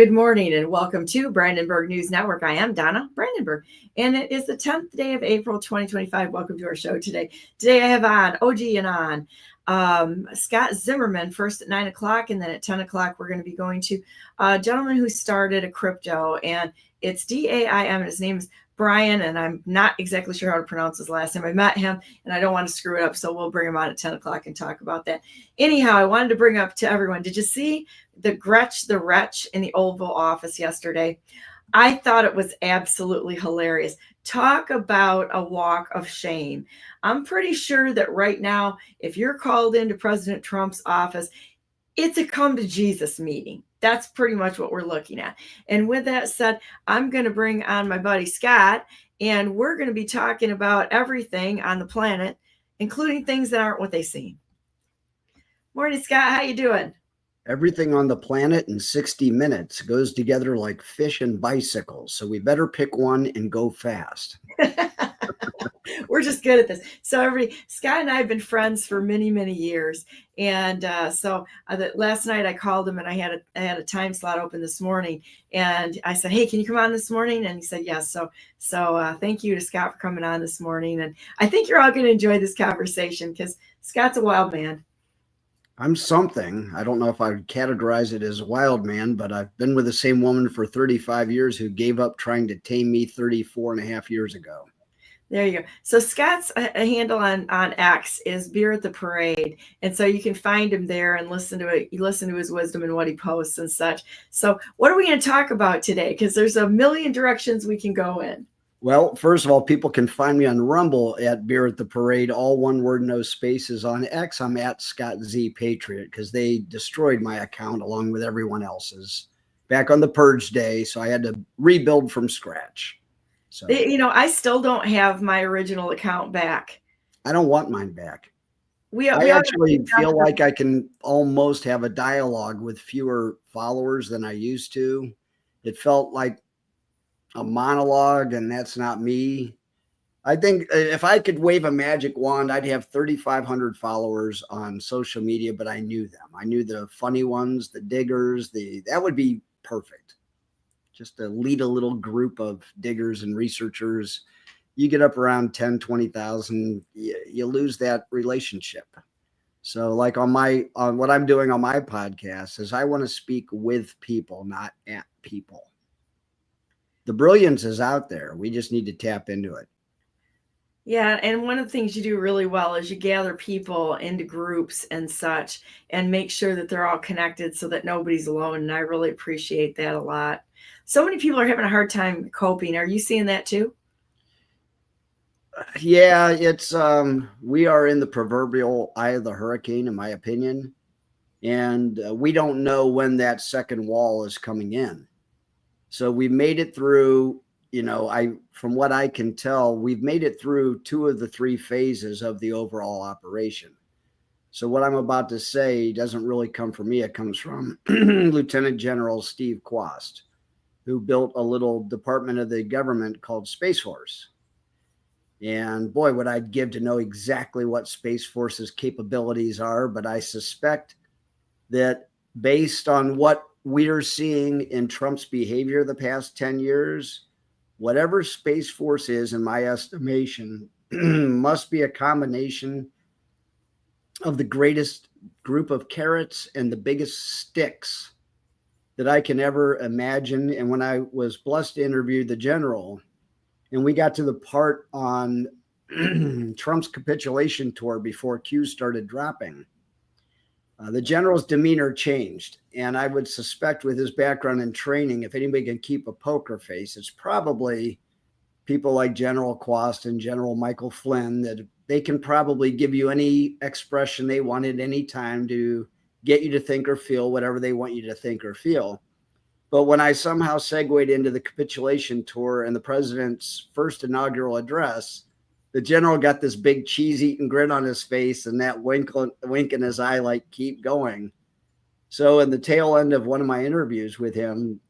Good morning and welcome to Brandenburg News Network. I am Donna Brandenburg, and it is the 10th day of April 2025. Welcome to our show today. Today I have on OG and on Scott Zimmerman first at 9 o'clock, and then at 10 o'clock we're going to be going to a gentleman who started a crypto, and it's DAIM, and his name is Bryan, and I'm not exactly sure how to pronounce his last name. I met him, and I don't want to screw it up, so we'll bring him on at 10 o'clock and talk about that. Anyhow, I wanted to bring up to everyone, did you see the Gretch the Wretch in the Oval Office yesterday? I thought it was absolutely hilarious. Talk about a walk of shame. I'm pretty sure that right now, if you're called into President Trump's office, it's a come to Jesus meeting. That's pretty much what we're looking at. And with that said, I'm going to bring on my buddy Scott, and we're going to be talking about everything on the planet, including things that aren't what they seem. Morning, Scott. How you doing? Everything on the planet in 60 minutes goes together like fish and bicycles. So we better pick one and go fast. We're just good at this. So Scott and I have been friends for many, many years. And last night I called him, and I had a time slot open this morning. And I said, hey, can you come on this morning? And he said, yes. So thank you to Scott for coming on this morning. And I think you're all going to enjoy this conversation because Scott's a wild man. I'm something. I don't know if I would categorize it as a wild man, but I've been with the same woman for 35 years who gave up trying to tame me 34 and a half years ago. There you go. So Scott's handle on X is Beer at the Parade. And so you can find him there and listen to it. You listen to his wisdom and what he posts and such. So what are we going to talk about today? Because there's a million directions we can go in. Well, first of all, people can find me on Rumble at Beer at the Parade, all one word, no spaces. On X, I'm at Scott Z Patriot because they destroyed my account along with everyone else's back on the purge day. So I had to rebuild from scratch. So, I still don't have my original account back. I don't want mine back. I actually feel like I can almost have a dialogue with fewer followers than I used to. It felt like a monologue, and that's not me. I think if I could wave a magic wand, I'd have 3,500 followers on social media, but I knew them. I knew the funny ones, the diggers, that would be perfect. Just to lead a little group of diggers and researchers. You get up around 10, 20,000, you lose that relationship. So like on what I'm doing on my podcast is I want to speak with people, not at people. The brilliance is out there. We just need to tap into it. Yeah. And one of the things you do really well is you gather people into groups and such and make sure that they're all connected so that nobody's alone. And I really appreciate that a lot. So many people are having a hard time coping. Are you seeing that too? Yeah, it's we are in the proverbial eye of the hurricane, in my opinion. And we don't know when that second wall is coming in. So we made it through, from what I can tell, we've made it through 2 of the 3 phases of the overall operation. So what I'm about to say doesn't really come from me. It comes from Lieutenant General Steve Quast, who built a little department of the government called Space Force. And boy, would I give to know exactly what Space Force's capabilities are, but I suspect that based on what we're seeing in Trump's behavior the past 10 years, whatever Space Force is, in my estimation, must be a combination of the greatest group of carrots and the biggest sticks that I can ever imagine. And when I was blessed to interview the general, and we got to the part on Trump's capitulation tour before Q started dropping, the general's demeanor changed. And I would suspect with his background and training, if anybody can keep a poker face, it's probably people like General Quast and General Michael Flynn, that they can probably give you any expression they want at any time to get you to think or feel whatever they want you to think or feel. But when I somehow segued into the capitulation tour and the president's first inaugural address, the general got this big cheese-eating grin on his face and that wink in his eye, like, keep going. So in the tail end of one of my interviews with him,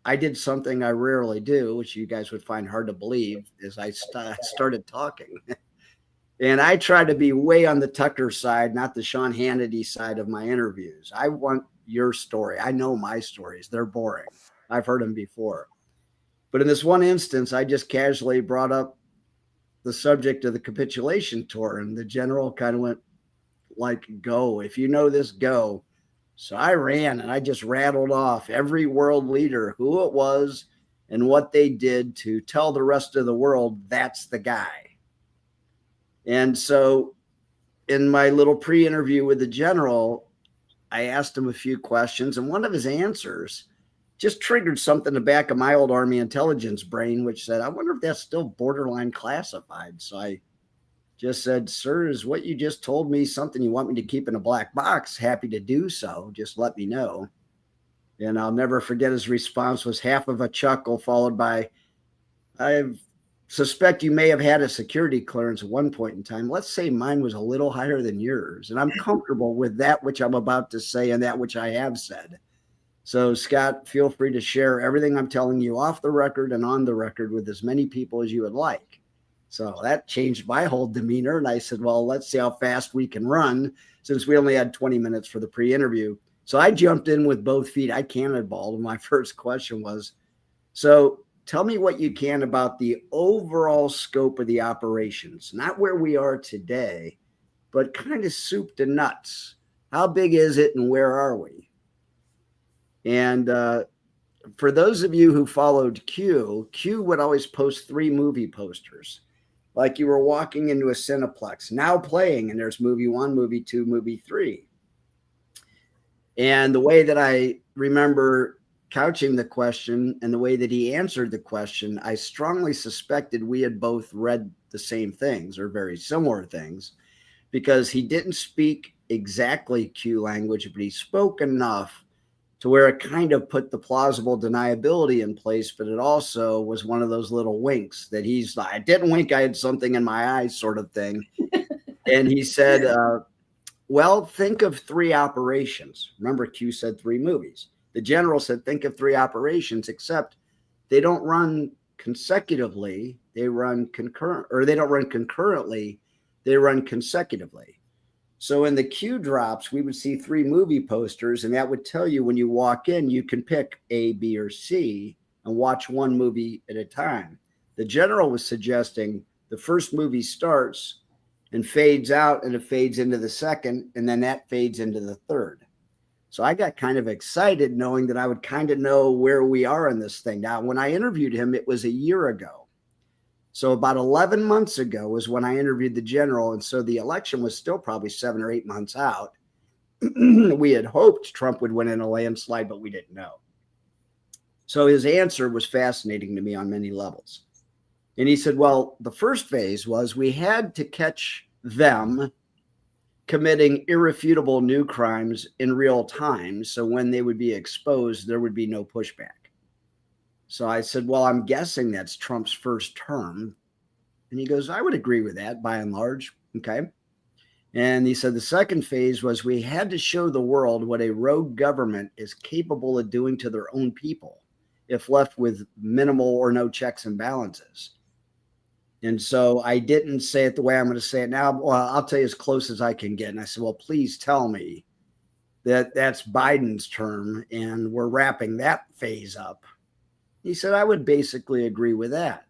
I did something I rarely do, which you guys would find hard to believe, is I started talking. And I try to be way on the Tucker side, not the Sean Hannity side of my interviews. I want your story. I know my stories. They're boring. I've heard them before. But in this one instance, I just casually brought up the subject of the capitulation tour, and the general kind of went like, go, if you know this, go. So I ran and I just rattled off every world leader, who it was and what they did to tell the rest of the world that's the guy. And so in my little pre-interview with the general, I asked him a few questions, and one of his answers just triggered something in the back of my old Army intelligence brain, which said, I wonder if that's still borderline classified. So I just said, sir, is what you just told me something you want me to keep in a black box? Happy to do so. Just let me know. And I'll never forget his response was half of a chuckle followed by, I suspect you may have had a security clearance at one point in time. Let's say mine was a little higher than yours. And I'm comfortable with that which I'm about to say and that which I have said. So, Scott, feel free to share everything I'm telling you off the record and on the record with as many people as you would like. So that changed my whole demeanor. And I said, well, let's see how fast we can run, since we only had 20 minutes for the pre-interview. So I jumped in with both feet. I cannonballed. And my first question was, so tell me what you can about the overall scope of the operations, not where we are today, but kind of soup to nuts. How big is it and where are we? And for those of you who followed Q would always post 3 movie posters, like you were walking into a Cineplex, now playing, and there's movie 1, movie 2, movie 3. And the way that I remember couching the question and the way that he answered the question, I strongly suspected we had both read the same things or very similar things, because he didn't speak exactly Q language, but he spoke enough to where it kind of put the plausible deniability in place, but it also was one of those little winks that he's like, I didn't wink, I had something in my eyes sort of thing. And he said, well, think of 3 operations. Remember, Q said 3 movies. The general said, think of 3 operations, except they don't run consecutively. They run concurrent, or they don't run concurrently. They run consecutively. So in the Q drops, we would see 3 movie posters, and that would tell you when you walk in, you can pick A, B, or C and watch one movie at a time. The general was suggesting the first movie starts and fades out, and it fades into the second, and then that fades into the third. So I got kind of excited knowing that I would kind of know where we are in this thing. Now, when I interviewed him, it was a year ago. So about 11 months ago was when I interviewed the general. And so the election was still probably 7 or 8 months out. We had hoped Trump would win in a landslide, but we didn't know. So his answer was fascinating to me on many levels. And he said, well, the first phase was we had to catch them committing irrefutable new crimes in real time. So when they would be exposed, there would be no pushback. So I said, well, I'm guessing that's Trump's first term. And he goes, I would agree with that by and large. Okay. And he said the second phase was we had to show the world what a rogue government is capable of doing to their own people if left with minimal or no checks and balances. And so I didn't say it the way I'm going to say it now. Well, I'll tell you as close as I can get. And I said, well, please tell me that that's Biden's term and we're wrapping that phase up. He said, I would basically agree with that.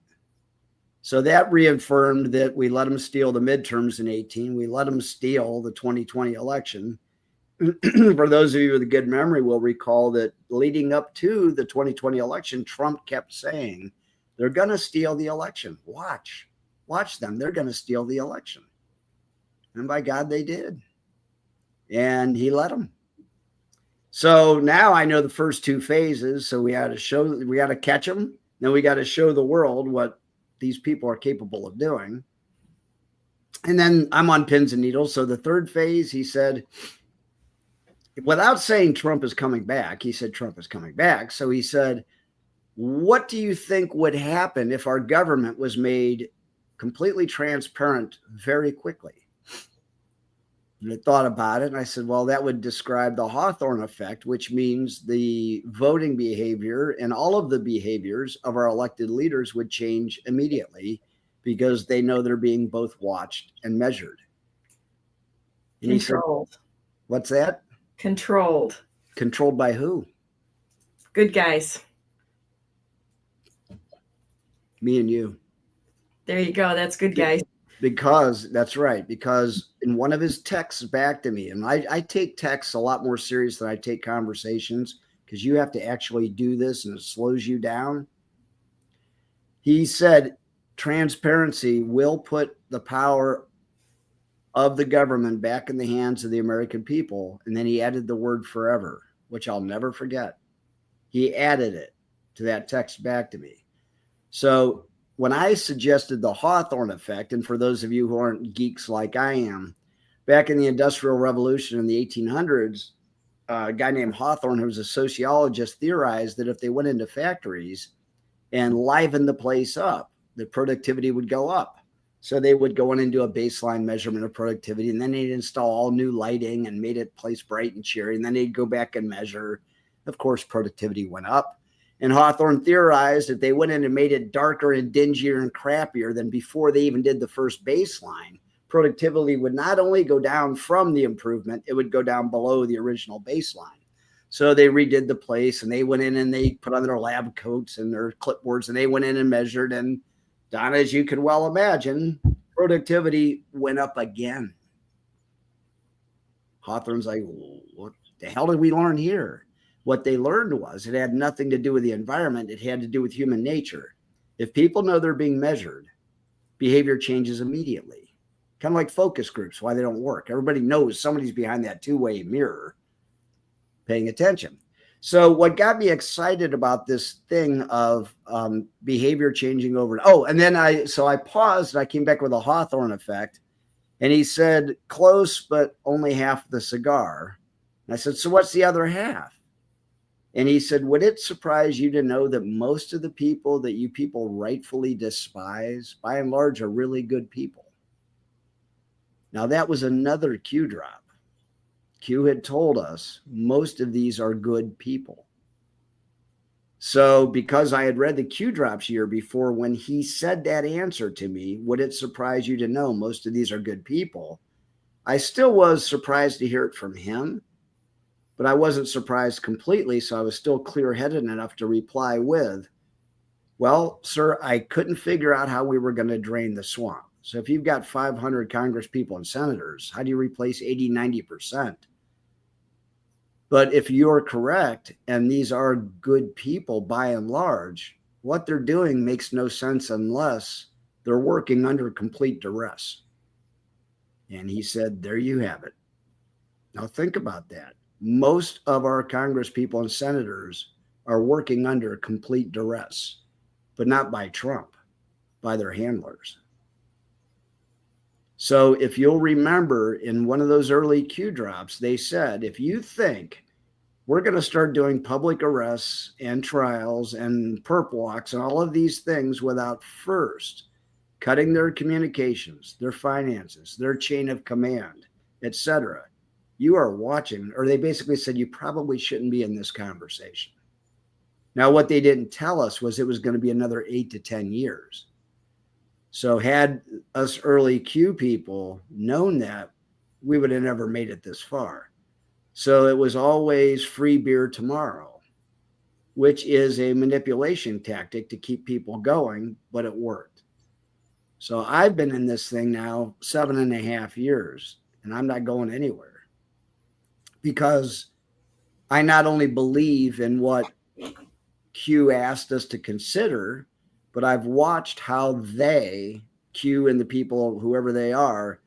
So that reaffirmed that we let them steal the midterms in 2018. We let them steal the 2020 election. For those of you with a good memory will recall that leading up to the 2020 election, Trump kept saying, they're going to steal the election. Watch them. They're going to steal the election. And by God, they did. And he let them. So now I know the first 2 phases. So we got to catch them. Then we got to show the world what these people are capable of doing. And then I'm on pins and needles. So the third phase, he said, without saying Trump is coming back, he said Trump is coming back. So he said, what do you think would happen if our government was made completely transparent very quickly? And I thought about it, and I said, well, that would describe the Hawthorne effect, which means the voting behavior and all of the behaviors of our elected leaders would change immediately because they know they're being both watched and measured. And Controlled. He said, what's that? Controlled. Controlled by who? Good guys. Me and you. There you go. That's good, guys. Because that's right. Because in one of his texts back to me, and I take texts a lot more serious than I take conversations, because you have to actually do this and it slows you down. He said transparency will put the power of the government back in the hands of the American people. And then he added the word forever, which I'll never forget. He added it to that text back to me. So when I suggested the Hawthorne effect, and for those of you who aren't geeks like I am, back in the Industrial Revolution in the 1800s, a guy named Hawthorne, who was a sociologist, theorized that if they went into factories and livened the place up, the productivity would go up. So they would go in and do a baseline measurement of productivity, and then they'd install all new lighting and made it place bright and cheery, and then they'd go back and measure. Of course, productivity went up. And Hawthorne theorized if they went in and made it darker and dingier and crappier than before they even did the first baseline, productivity would not only go down from the improvement, it would go down below the original baseline. So they redid the place, and they went in and they put on their lab coats and their clipboards, and they went in and measured. And Donna, as you can well imagine, productivity went up again. Hawthorne's like, what the hell did we learn here? What they learned was it had nothing to do with the environment. It had to do with human nature. If people know they're being measured, behavior changes immediately. Kind of like focus groups, why they don't work. Everybody knows somebody's behind that two-way mirror paying attention. So what got me excited about this thing of behavior changing over. Oh, and then I paused and I came back with a Hawthorne effect. And he said, close, but only half the cigar. And I said, so what's the other half? And he said, would it surprise you to know that most of the people that you people rightfully despise, by and large, are really good people? Now, that was another Q drop. Q had told us most of these are good people. So because I had read the Q drops year before, when he said that answer to me, would it surprise you to know most of these are good people? I still was surprised to hear it from him, but I wasn't surprised completely. So I was still clear-headed enough to reply with, well, sir, I couldn't figure out how we were going to drain the swamp. So if you've got 500 Congress people and senators, how do you replace 80, 90%? But if you're correct, and these are good people by and large, what they're doing makes no sense unless they're working under complete duress. And he said, there you have it. Now think about that. Most of our Congress people and senators are working under complete duress, but not by Trump, by their handlers. So if you'll remember, in one of those early Q drops, they said, if you think we're going to start doing public arrests and trials and perp walks and all of these things without first cutting their communications, their finances, their chain of command, etc., you are watching, or they basically said you probably shouldn't be in this conversation. Now, what they didn't tell us was it was going to be another 8 to 10 years. So had us early Q people known that, we would have never made it this far. So it was always free beer tomorrow, which is a manipulation tactic to keep people going, but it worked. So I've been in this thing now 7.5 years, and I'm not going anywhere, because I not only believe in what Q asked us to consider, but I've watched how they, Q and the people, whoever they are,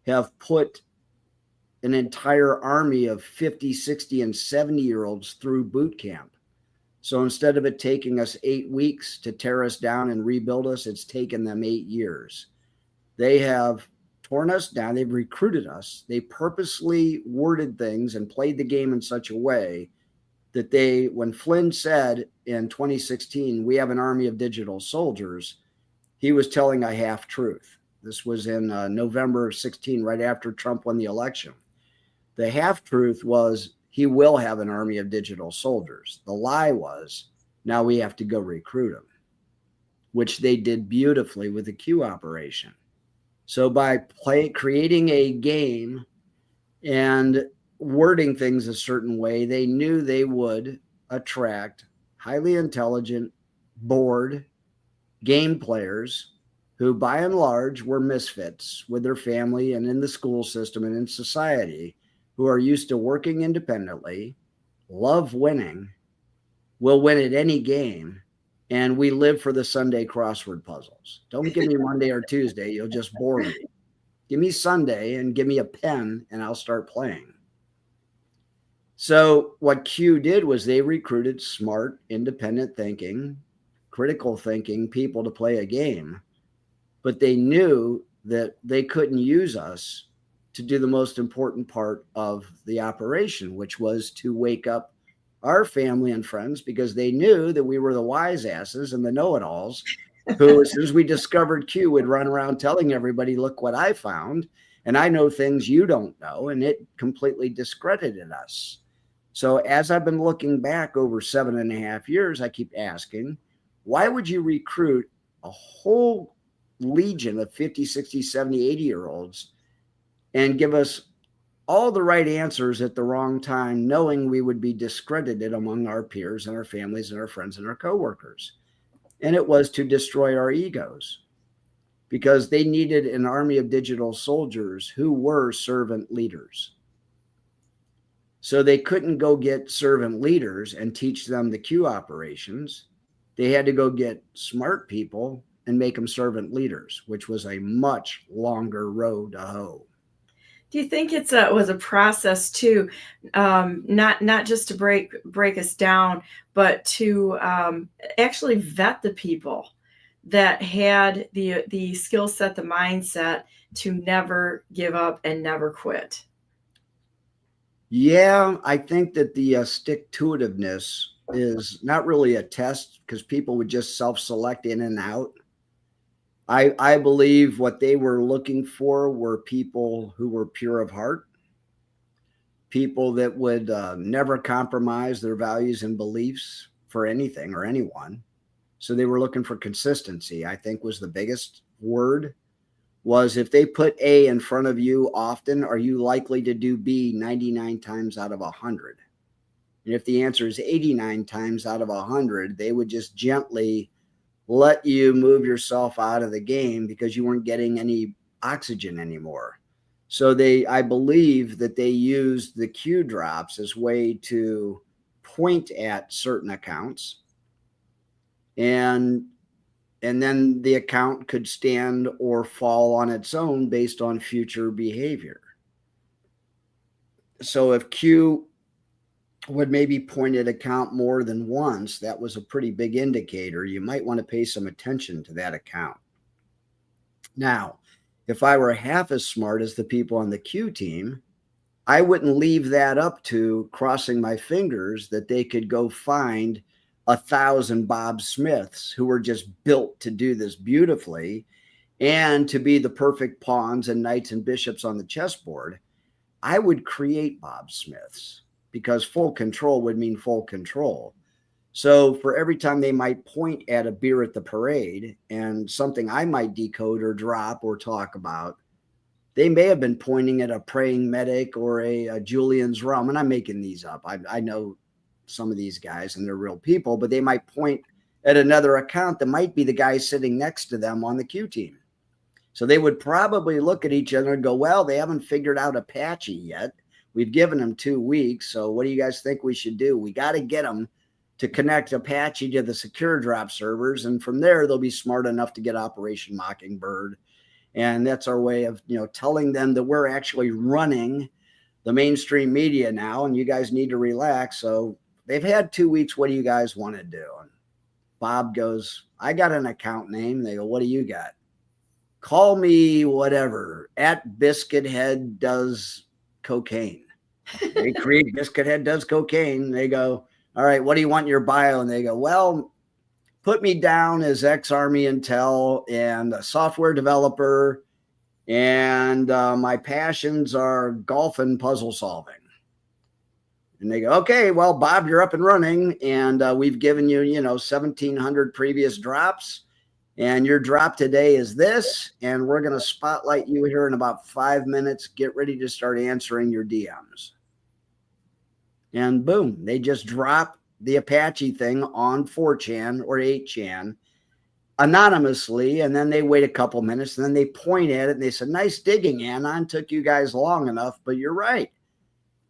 have put an entire army of 50, 60, and 70-year-olds through boot camp. So instead of it taking us 8 weeks to tear us down and rebuild us, it's taken them 8 years. They have torn us down. They've recruited us. They purposely worded things and played the game in such a way that they, when Flynn said in 2016, we have an army of digital soldiers, he was telling a half truth. This was in November of 16, right after Trump won the election. The half truth was he will have an army of digital soldiers. The lie was, now we have to go recruit them, which they did beautifully with the Q operation. So by creating a game and wording things a certain way, they knew they would attract highly intelligent, bored, game players who by and large were misfits with their family and in the school system and in society, who are used to working independently, love winning, will win at any game. And we live for the Sunday crossword puzzles. Don't give me Monday or Tuesday. You'll just bore me. Give me Sunday and give me a pen and I'll start playing. So what Q did was they recruited smart, independent thinking, critical thinking people to play a game, but they knew that they couldn't use us to do the most important part of the operation, which was to wake up our family and friends, because they knew that we were the wise asses and the know-it-alls who, as soon as we discovered Q, would run around telling everybody, look what I found, and I know things you don't know, and it completely discredited us. So as I've been looking back over 7.5 years, I keep asking, why would you recruit a whole legion of 50, 60, 70, 80-year-olds and give us all the right answers at the wrong time, knowing we would be discredited among our peers and our families and our friends and our coworkers? And it was to destroy our egos, because they needed an army of digital soldiers who were servant leaders. So they couldn't go get servant leaders and teach them the Q operations. They had to go get smart people and make them servant leaders, which was a much longer road to hoe. Do you think it was a process too, not just to break us down, but to actually vet the people that had the skill set, the mindset to never give up and never quit? Yeah, I think that the stick-to-itiveness is not really a test, because people would just self-select in and out. I believe what they were looking for were people who were pure of heart, people that would never compromise their values and beliefs for anything or anyone. So they were looking for consistency, I think, was the biggest word. Was, if they put A in front of you often, are you likely to do B 99 times out of 100? And if the answer is 89 times out of 100, they would just gently let you move yourself out of the game because you weren't getting any oxygen anymore. So I believe that they used the Q drops as a way to point at certain accounts, and then the account could stand or fall on its own based on future behavior. So if Q would maybe point at account more than once, that was a pretty big indicator. You might want to pay some attention to that account. Now, if I were half as smart as the people on the Q team, I wouldn't leave that up to crossing my fingers that they could go find 1,000 Bob Smiths who were just built to do this beautifully and to be the perfect pawns and knights and bishops on the chessboard. I would create Bob Smiths, because full control would mean full control. So for every time they might point at a beer at the parade and something I might decode or drop or talk about, they may have been pointing at a praying medic or a Julian's rum. And I'm making these up. I know some of these guys and they're real people, but they might point at another account that might be the guy sitting next to them on the Q team. So they would probably look at each other and go, well, they haven't figured out Apache yet. We've given them 2 weeks. So what do you guys think we should do? We got to get them to connect Apache to the secure drop servers. And from there, they'll be smart enough to get Operation Mockingbird. And that's our way of, telling them that we're actually running the mainstream media now, and you guys need to relax. So they've had 2 weeks. What do you guys want to do? And Bob goes, I got an account name. They go, what do you got? Call me whatever. At Biscuit Head does cocaine. They create Biscuit Head does cocaine. They go, all right, what do you want in your bio? And they go, well, put me down as ex-Army Intel and a software developer. And my passions are golf and puzzle solving. And they go, okay, well, Bob, you're up and running. And we've given you, 1,700 previous drops. And your drop today is this. And we're going to spotlight you here in about 5 minutes. Get ready to start answering your DMs. And boom, they just drop the Apache thing on 4chan or 8chan. anonymously, and then they wait a couple minutes, and then they point at it and they said, "Nice digging, Anon. Took you guys long enough, but you're right.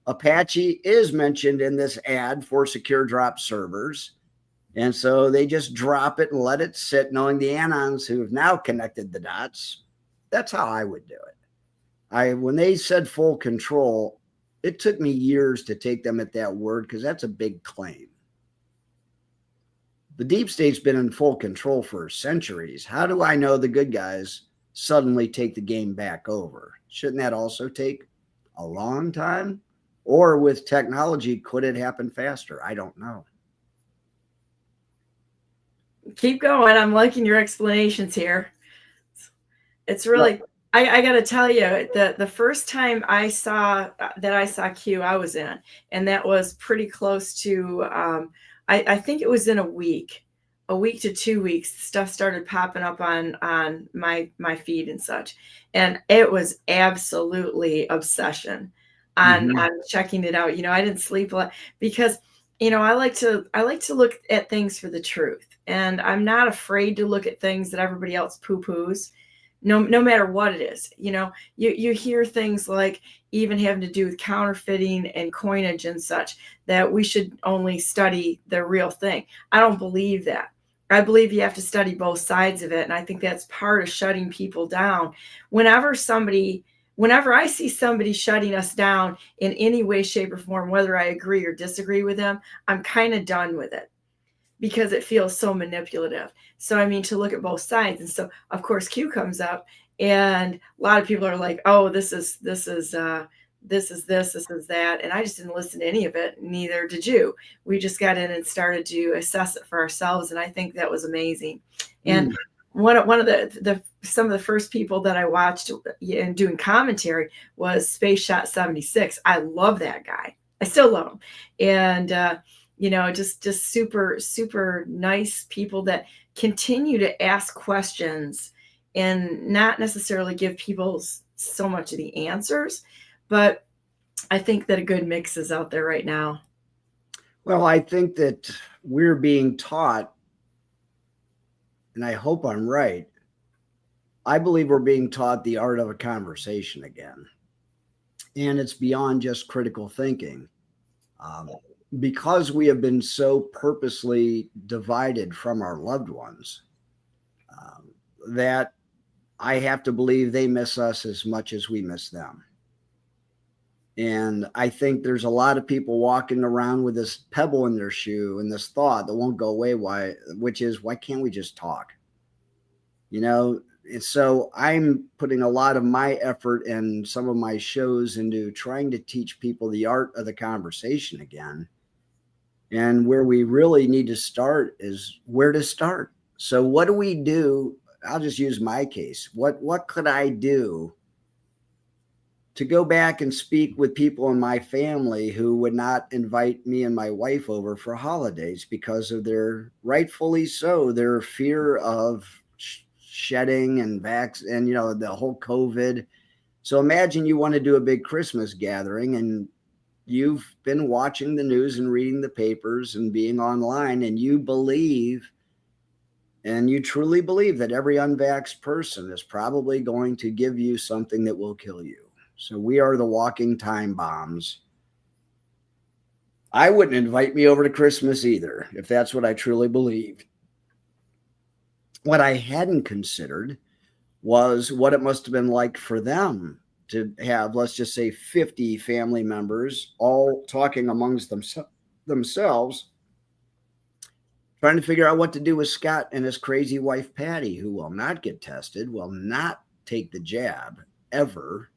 Apache is mentioned in this ad for secure drop servers." And so they just drop it and let it sit, knowing the Anons who have now connected the dots. That's how I would do it. When they said full control, it took me years to take them at that word, because that's a big claim. The deep state's been in full control for centuries. How do I know the good guys suddenly take the game back over? Shouldn't that also take a long time? Or with technology, could it happen faster? I don't know. Keep going. I'm liking your explanations here. It's really, I got to tell you, the first time I saw Q, I was in, and that was pretty close to, I think it was in a week to 2 weeks, stuff started popping up on my feed and such. And it was absolutely obsession on checking it out. I didn't sleep a lot because, I like to look at things for the truth. And I'm not afraid to look at things that everybody else poo-poos, no matter what it is. You hear things like even having to do with counterfeiting and coinage and such, that we should only study the real thing. I don't believe that. I believe you have to study both sides of it. And I think that's part of shutting people down. Whenever I see somebody shutting us down in any way, shape, or form, whether I agree or disagree with them, I'm kind of done with it, because it feels so manipulative. So, to look at both sides. And so, of course, Q comes up, and a lot of people are like, oh, this is this, this is that. And I just didn't listen to any of it. Neither did you. We just got in and started to assess it for ourselves. And I think that was amazing. And one of some of the first people that I watched in doing commentary was Space Shot 76. I love that guy. I still love him. And, just super, super nice people that continue to ask questions and not necessarily give people so much of the answers, but I think that a good mix is out there right now. Well, I think that we're being taught, and I hope I'm right, I believe we're being taught the art of a conversation again. And it's beyond just critical thinking. Because we have been so purposely divided from our loved ones, that I have to believe they miss us as much as we miss them. And I think there's a lot of people walking around with this pebble in their shoe and this thought that won't go away, which is, why can't we just talk? And so I'm putting a lot of my effort and some of my shows into trying to teach people the art of the conversation again. And where we really need to start is where to start. So what do we do? I'll just use my case. What could I do to go back and speak with people in my family who would not invite me and my wife over for holidays because of their, rightfully so, their fear of shedding and the whole COVID. So imagine you want to do a big Christmas gathering, and you've been watching the news and reading the papers and being online, and you believe, and you truly believe, that every unvaxxed person is probably going to give you something that will kill you. So we are the walking time bombs. I wouldn't invite me over to Christmas either, if that's what I truly believed. What I hadn't considered was what it must have been like for them to have, let's just say, 50 family members all talking amongst themselves, trying to figure out what to do with Scott and his crazy wife, Patty, who will not get tested, will not take the jab ever.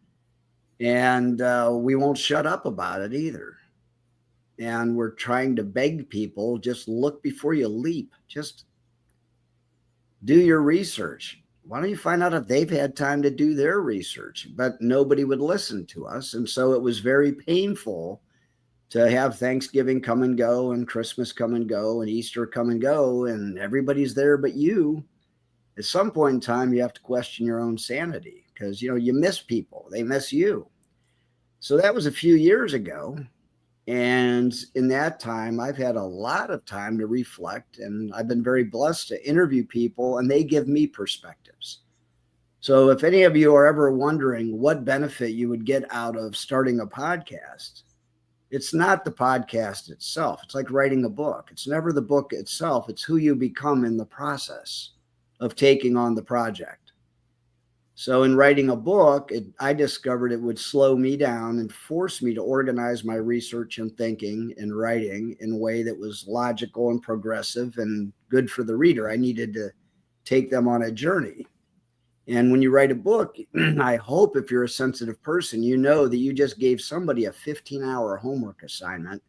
And we won't shut up about it either. And we're trying to beg people, just look before you leap. Just do your research. Why don't you find out if they've had time to do their research? But nobody would listen to us. And so it was very painful to have Thanksgiving come and go, and Christmas come and go, and Easter come and go, and everybody's there but you. At some point in time, you have to question your own sanity, because you miss people. They miss you. So that was a few years ago. And in that time, I've had a lot of time to reflect, and I've been very blessed to interview people, and they give me perspectives. So if any of you are ever wondering what benefit you would get out of starting a podcast, it's not the podcast itself. It's like writing a book. It's never the book itself. It's who you become in the process of taking on the project. So in writing a book, I discovered it would slow me down and force me to organize my research and thinking and writing in a way that was logical and progressive and good for the reader. I needed to take them on a journey. And when you write a book, I hope if you're a sensitive person, you know that you just gave somebody a 15-hour homework assignment,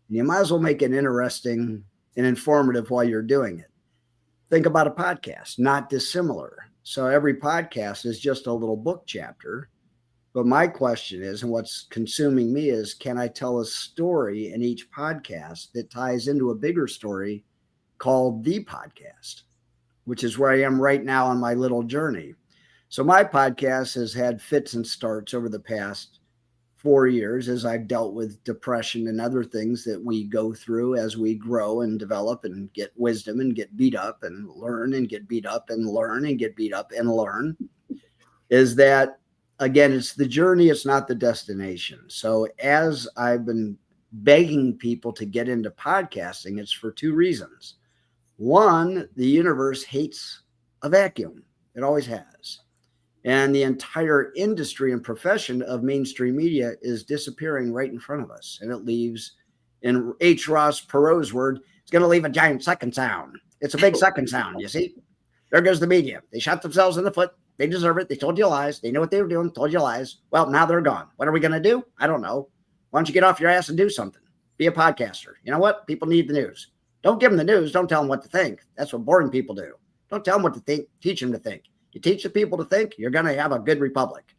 and you might as well make it interesting and informative while you're doing it. Think about a podcast, not dissimilar. So every podcast is just a little book chapter. But my question is, and what's consuming me is, can I tell a story in each podcast that ties into a bigger story called the podcast, which is where I am right now on my little journey. So my podcast has had fits and starts over the past 4 years as I've dealt with depression and other things that we go through as we grow and develop and get wisdom and get beat up and learn and get beat up and learn and get beat up and learn. Is that, again, it's the journey, it's not the destination. So as I've been begging people to get into podcasting, it's for 2 reasons. One, the universe hates a vacuum. It always has. And the entire industry and profession of mainstream media is disappearing right in front of us. And it leaves, in H. Ross Perot's word, it's going to leave a giant sucking sound. It's a big sucking sound, you see? There goes the media. They shot themselves in the foot. They deserve it. They told you lies. They knew what they were doing, told you lies. Well, now they're gone. What are we going to do? I don't know. Why don't you get off your ass and do something? Be a podcaster. You know what? People need the news. Don't give them the news. Don't tell them what to think. That's what boring people do. Don't tell them what to think. Teach them to think. You teach the people to think, you're going to have a good republic.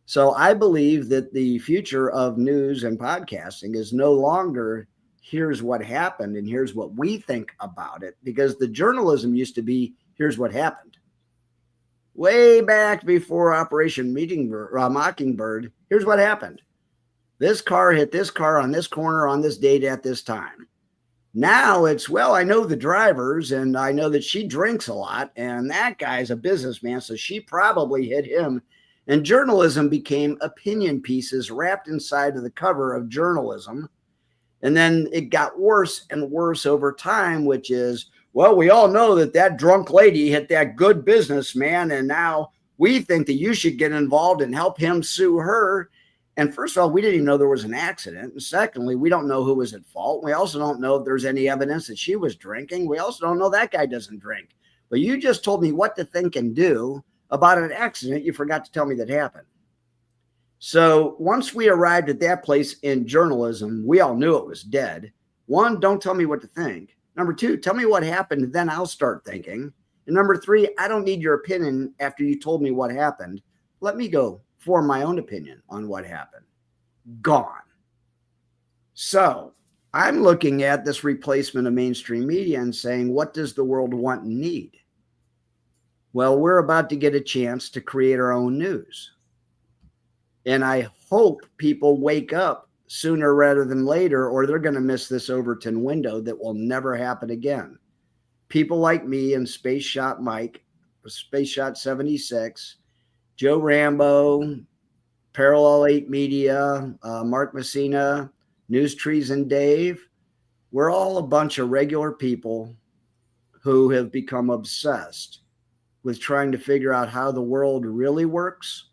So I believe that the future of news and podcasting is no longer here's what happened and here's what we think about it, because the journalism used to be here's what happened. Way back before Operation Mockingbird, here's what happened. This car hit this car on this corner on this date at this time. Now it's, well, I know the drivers and I know that she drinks a lot and that guy's a businessman, so she probably hit him. And journalism became opinion pieces wrapped inside of the cover of journalism. And then it got worse and worse over time, which is, well, we all know that that drunk lady hit that good businessman, and now we think that you should get involved and help him sue her. And first of all, we didn't even know there was an accident. And secondly, we don't know who was at fault. We also don't know if there's any evidence that she was drinking. We also don't know that guy doesn't drink. But you just told me what to think and do about an accident you forgot to tell me that happened. So once we arrived at that place in journalism, we all knew it was dead. 1, don't tell me what to think. Number 2, tell me what happened, then I'll start thinking. And number 3, I don't need your opinion after you told me what happened. Let me go form my own opinion on what happened. Gone. So I'm looking at this replacement of mainstream media and saying, what does the world want and need? Well, we're about to get a chance to create our own news. And I hope people wake up sooner rather than later, or they're going to miss this Overton window that will never happen again. People like me and Space Shot Mike, Space Shot 76, Joe Rambo, Parallel 8 Media, Mark Messina, News Trees and Dave. We're all a bunch of regular people who have become obsessed with trying to figure out how the world really works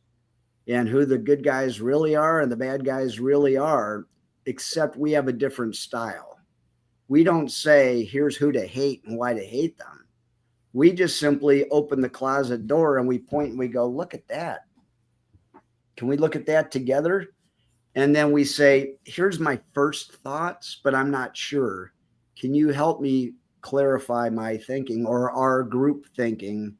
and who the good guys really are and the bad guys really are, except we have a different style. We don't say, here's who to hate and why to hate them. We just simply open the closet door and we point and we go, look at that. Can we look at that together? And then we say, here's my first thoughts, but I'm not sure. Can you help me clarify my thinking or our group thinking?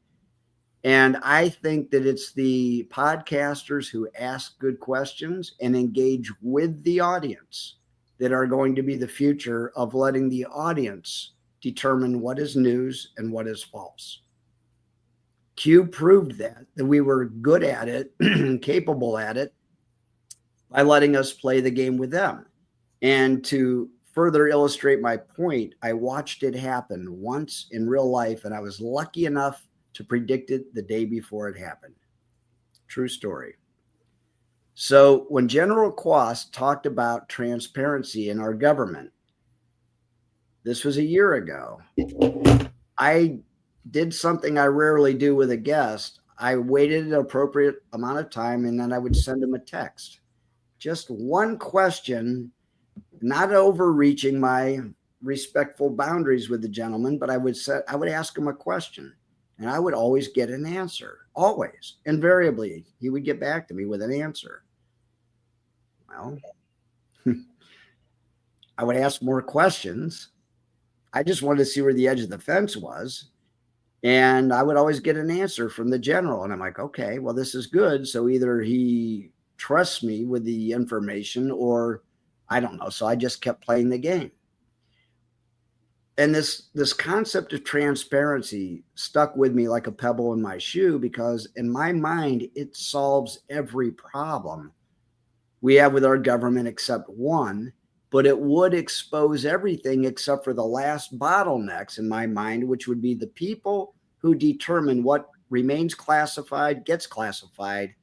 And I think that it's the podcasters who ask good questions and engage with the audience that are going to be the future of letting the audience determine what is news and what is false. Q proved that we were good at it, capable at it, by letting us play the game with them. And to further illustrate my point, I watched it happen once in real life, and I was lucky enough to predict it the day before it happened. True story. So when General Courchesne talked about transparency in our government, this was a year ago, I did something I rarely do with a guest. I waited an appropriate amount of time, and then I would send him a text. Just one question, not overreaching my respectful boundaries with the gentleman, but I would ask him a question, and I would always get an answer. Always, invariably, he would get back to me with an answer. Well, I would ask more questions. I just wanted to see where the edge of the fence was. And I would always get an answer from the general. And I'm like, okay, well, this is good. So either he trusts me with the information or I don't know. So I just kept playing the game. And this concept of transparency stuck with me like a pebble in my shoe, because in my mind, it solves every problem we have with our government except one, but it would expose everything except for the last bottlenecks in my mind, which would be the people who determine what remains classified, gets classified,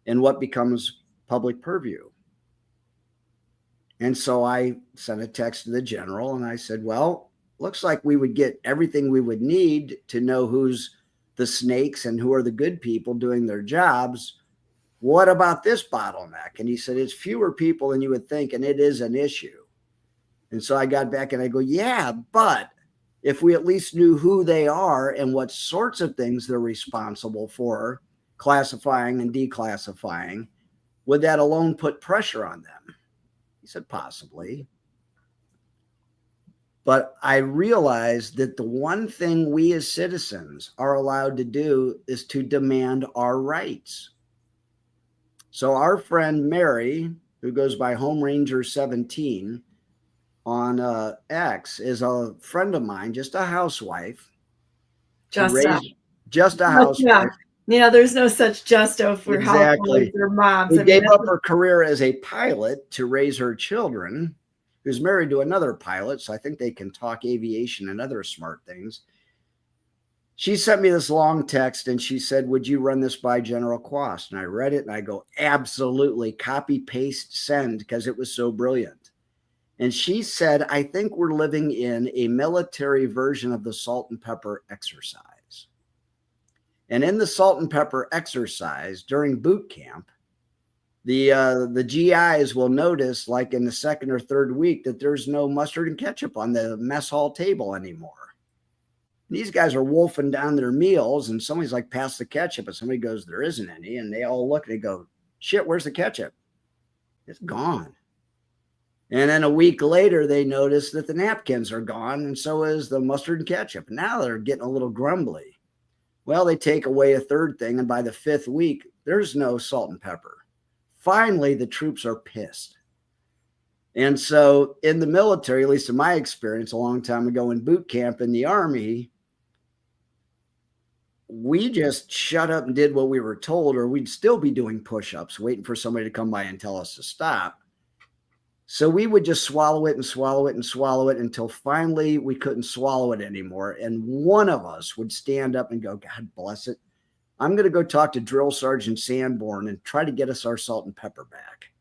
and what becomes public purview. And so I sent a text to the general and I said, well, looks like we would get everything we would need to know who's the snakes and who are the good people doing their jobs. What about this bottleneck? And he said, it's fewer people than you would think, and it is an issue. And so I got back and I go, yeah, but if we at least knew who they are and what sorts of things they're responsible for classifying and declassifying, would that alone put pressure on them? He said, possibly. But I realized that the one thing we as citizens are allowed to do is to demand our rights. So our friend Mary, who goes by Home Ranger 17 on X, is a friend of mine, just a housewife. Just a housewife. Yeah. You know, there's no such justo for exactly. housewives or moms. Who gave up her career as a pilot to raise her children, who's married to another pilot, so I think they can talk aviation and other smart things. She sent me this long text and she said, would you run this by General Courchesne? And I read it and I go, absolutely, copy, paste, send, because it was so brilliant. And she said, I think we're living in a military version of the salt and pepper exercise. And in the salt and pepper exercise during boot camp, the GIs will notice, like in the second or third week, that there's no mustard and ketchup on the mess hall table anymore. These guys are wolfing down their meals and somebody's like, pass the ketchup. And somebody goes, there isn't any. And they all look and they go, shit, where's the ketchup? It's gone. And then a week later, they notice that the napkins are gone. And so is the mustard and ketchup. Now they're getting a little grumbly. Well, they take away a third thing. And by the fifth week, there's no salt and pepper. Finally, the troops are pissed. And so in the military, at least in my experience a long time ago in boot camp in the Army, we just shut up and did what we were told, or we'd still be doing push-ups, waiting for somebody to come by and tell us to stop. So we would just swallow it and swallow it and swallow it until finally we couldn't swallow it anymore. And one of us would stand up and go, God bless it, I'm going to go talk to Drill Sergeant Sanborn and try to get us our salt and pepper back.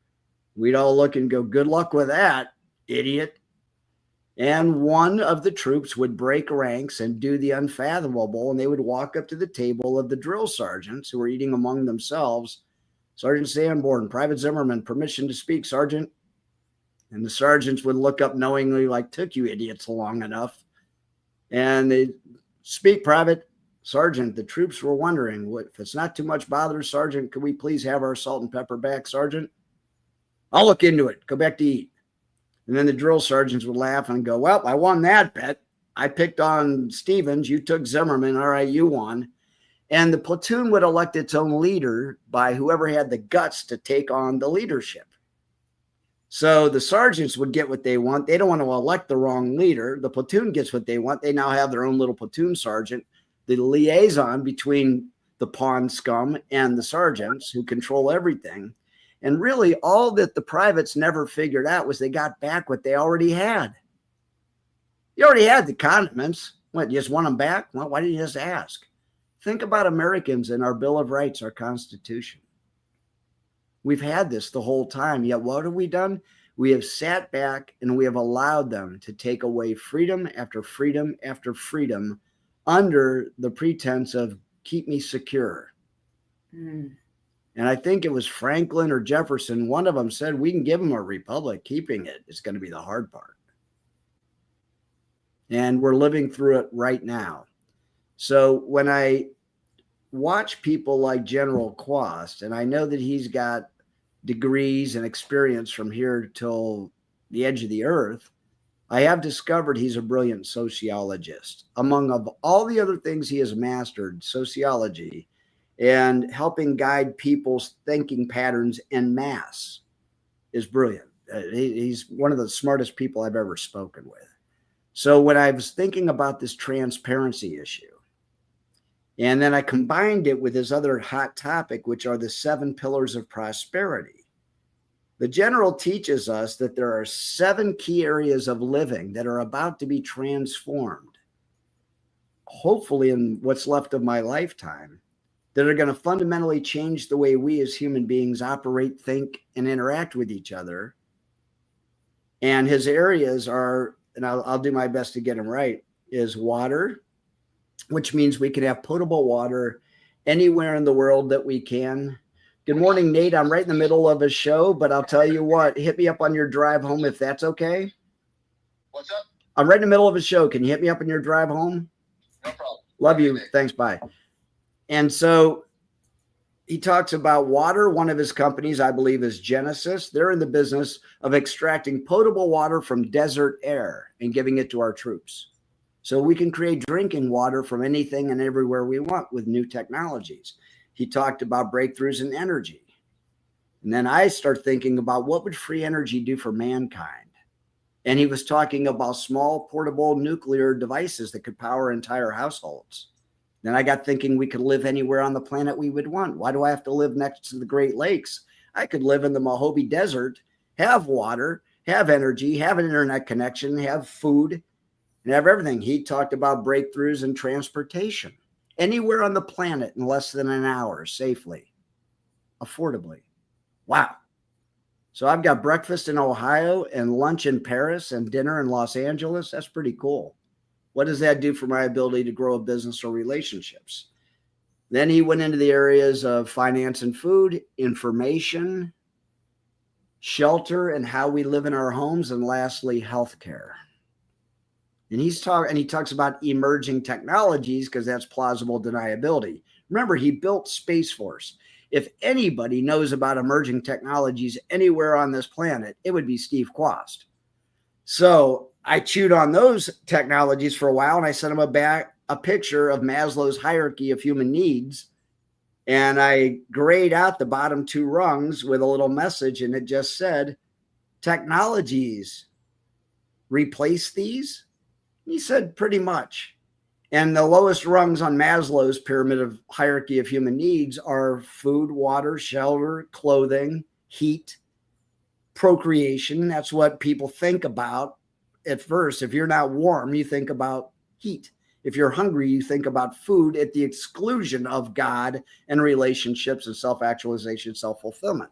We'd all look and go, good luck with that, idiot. And one of the troops would break ranks and do the unfathomable, and they would walk up to the table of the drill sergeants who were eating among themselves. Sergeant Sanborn, Private Zimmerman, permission to speak, Sergeant. And the sergeants would look up knowingly, like, took you idiots long enough. And they'd speak, Private. Sergeant, the troops were wondering, if it's not too much bother, Sergeant, could we please have our salt and pepper back, Sergeant? I'll look into it. Go back to eat. And then the drill sergeants would laugh and go, well, I won that bet. I picked on Stevens. You took Zimmerman. All right, you won. And the platoon would elect its own leader by whoever had the guts to take on the leadership. So the sergeants would get what they want. They don't want to elect the wrong leader. The platoon gets what they want. They now have their own little platoon sergeant, the liaison between the pawn scum and the sergeants who control everything. And really, all that the privates never figured out was they got back what they already had. You already had the condiments. What, you just want them back? Well, why didn't you just ask? Think about Americans and our Bill of Rights, our Constitution. We've had this the whole time, yet what have we done? We have sat back and we have allowed them to take away freedom after freedom after freedom under the pretense of keep me secure. And I think it was Franklin or Jefferson, one of them said, we can give them a republic. Keeping it is going to be the hard part. And we're living through it right now. So when I watch people like General Quast, and I know that he's got degrees and experience from here till the edge of the earth, I have discovered he's a brilliant sociologist. Among of all the other things he has mastered, sociology and helping guide people's thinking patterns en masse is brilliant. He's one of the smartest people I've ever spoken with. So when I was thinking about this transparency issue, and then I combined it with his other hot topic, which are the 7 pillars of prosperity. The general teaches us that there are 7 key areas of living that are about to be transformed, hopefully in what's left of my lifetime, that are going to fundamentally change the way we as human beings operate, think, and interact with each other. And his areas are, and I'll do my best to get them right, is water, which means we can have potable water anywhere in the world that we can. Good morning, Nate. I'm right in the middle of a show, but I'll tell you what, hit me up on your drive home if that's okay. What's up? I'm right in the middle of a show. Can you hit me up on your drive home? No problem. Love you. Thanks. Bye. And so he talks about water. One of his companies, I believe, is Genesis. They're in the business of extracting potable water from desert air and giving it to our troops. So we can create drinking water from anything and everywhere we want with new technologies. He talked about breakthroughs in energy. And then I start thinking about what would free energy do for mankind. And he was talking about small portable nuclear devices that could power entire households. Then I got thinking we could live anywhere on the planet we would want. Why do I have to live next to the Great Lakes? I could live in the Mojave Desert, have water, have energy, have an internet connection, have food, and have everything. He talked about breakthroughs in transportation. Anywhere on the planet in less than an hour, safely, affordably. Wow. So I've got breakfast in Ohio and lunch in Paris and dinner in Los Angeles. That's pretty cool. What does that do for my ability to grow a business or relationships? Then he went into the areas of finance and food, information, shelter, and how we live in our homes, and lastly, healthcare. And he talks about emerging technologies because that's plausible deniability. Remember, he built Space Force. If anybody knows about emerging technologies anywhere on this planet, it would be Steve Quast. So I chewed on those technologies for a while, and I sent him a picture of Maslow's hierarchy of human needs. And I grayed out the bottom 2 rungs with a little message, and it just said, technologies replace these? He said, pretty much. And the lowest rungs on Maslow's pyramid of hierarchy of human needs are food, water, shelter, clothing, heat, procreation. That's what people think about at first. If you're not warm, you think about heat. If you're hungry, you think about food at the exclusion of God and relationships and self-actualization, self-fulfillment.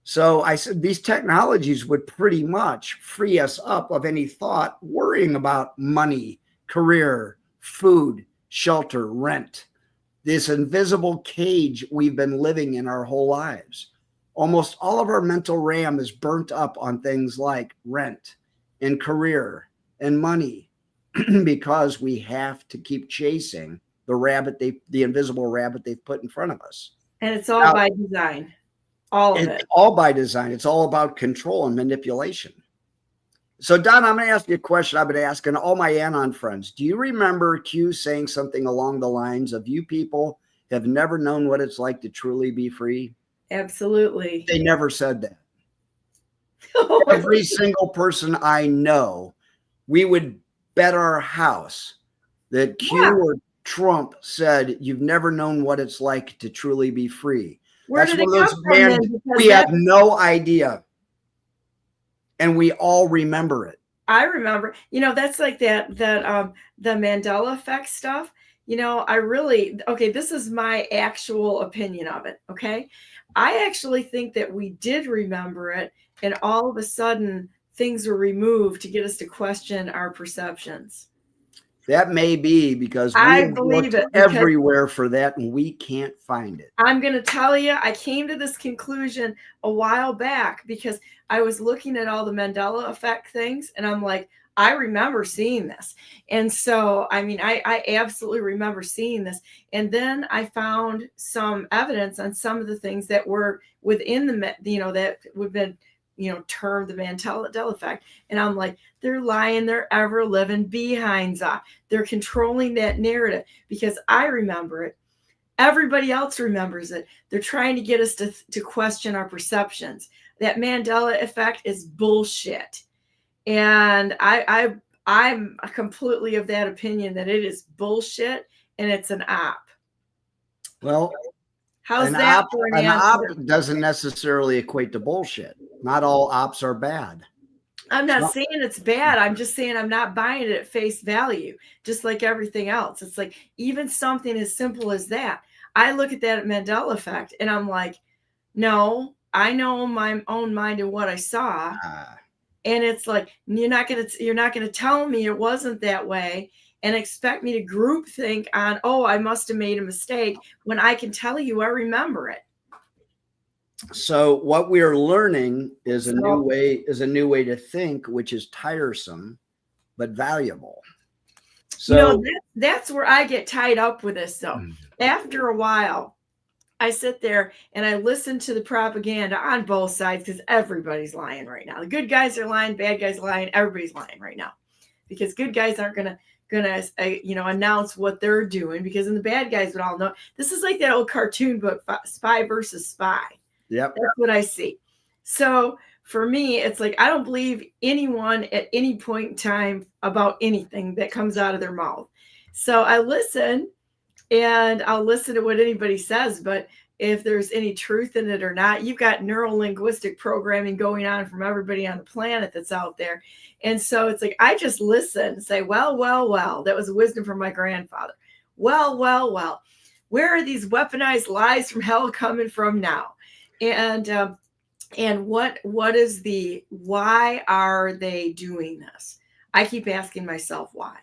So I said these technologies would pretty much free us up of any thought worrying about money, career, food, shelter, rent, this invisible cage we've been living in our whole lives. Almost all of our mental RAM is burnt up on things like rent and career and money because we have to keep chasing the invisible rabbit they've put in front of us. And it's all by design. All of it. All by design. It's all about control and manipulation. So, Don, I'm going to ask you a question I've been asking all my Anon friends. Do you remember Q saying something along the lines of, you people have never known what it's like to truly be free? Absolutely. They never said that. Every single person I know, we would bet our house that Q or Trump said, you've never known what it's like to truly be free. Where That's did it one of come those, from man, then? Because we have no idea. And we all remember it. I remember, that's like the Mandela effect stuff. Okay, this is my actual opinion of it. Okay. I actually think that we did remember it, and all of a sudden things were removed to get us to question our perceptions. That may be because we I have believe looked it because everywhere for that and we can't find it. I'm going to tell you, I came to this conclusion a while back because I was looking at all the Mandela effect things, and I'm like, I remember seeing this. And so, I mean, I absolutely remember seeing this. And then I found some evidence on some of the things that were within the, that would have been, termed the Mandela effect. And I'm like, they're lying their ever living behinds off. They're controlling that narrative because I remember it. Everybody else remembers it. They're trying to get us to question our perceptions. That Mandela effect is bullshit. And I'm completely of that opinion that it is bullshit and it's an op. Well, how's that for an answer? Op doesn't necessarily equate to bullshit. Not all ops are bad. I'm not saying it's bad. I'm just saying I'm not buying it at face value, just like everything else. It's like even something as simple as that. I look at that Mandela effect and I'm like, no, I know my own mind and what I saw. And it's like, you're not gonna tell me it wasn't that way and expect me to group think on, oh, I must have made a mistake when I can tell you I remember it. So what we are learning is a new way to think, which is tiresome but valuable. So that's where I get tied up with this though. After a while, I sit there and I listen to the propaganda on both sides because everybody's lying right now. The good guys are lying, bad guys are lying, everybody's lying right now. Because good guys aren't gonna announce what they're doing, because then the bad guys would all know. This is like that old cartoon book, Spy versus Spy. Yep. That's what I see. So for me, it's like I don't believe anyone at any point in time about anything that comes out of their mouth. So I listen, and I'll listen to what anybody says, but if there's any truth in it or not, you've got neuro-linguistic programming going on from everybody on the planet that's out there. And so it's like, I just listen and say, well, that was wisdom from my grandfather. Well, where are these weaponized lies from hell coming from now? And what is why are they doing this? I keep asking myself why.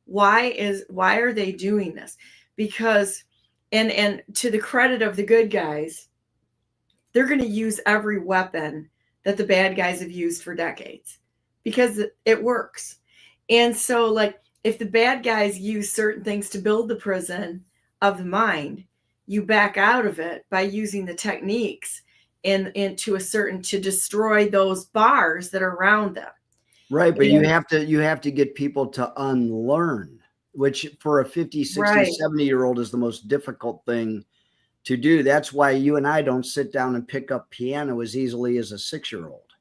Why are they doing this? Because, and to the credit of the good guys, they're going to use every weapon that the bad guys have used for decades because it works. And so, like, if the bad guys use certain things to build the prison of the mind, you back out of it by using the techniques and to destroy those bars that are around them. Right, but you have to get people to unlearn, which for a 50, 60, 70-year-old is the most difficult thing to do. That's why you and I don't sit down and pick up piano as easily as a 6-year-old,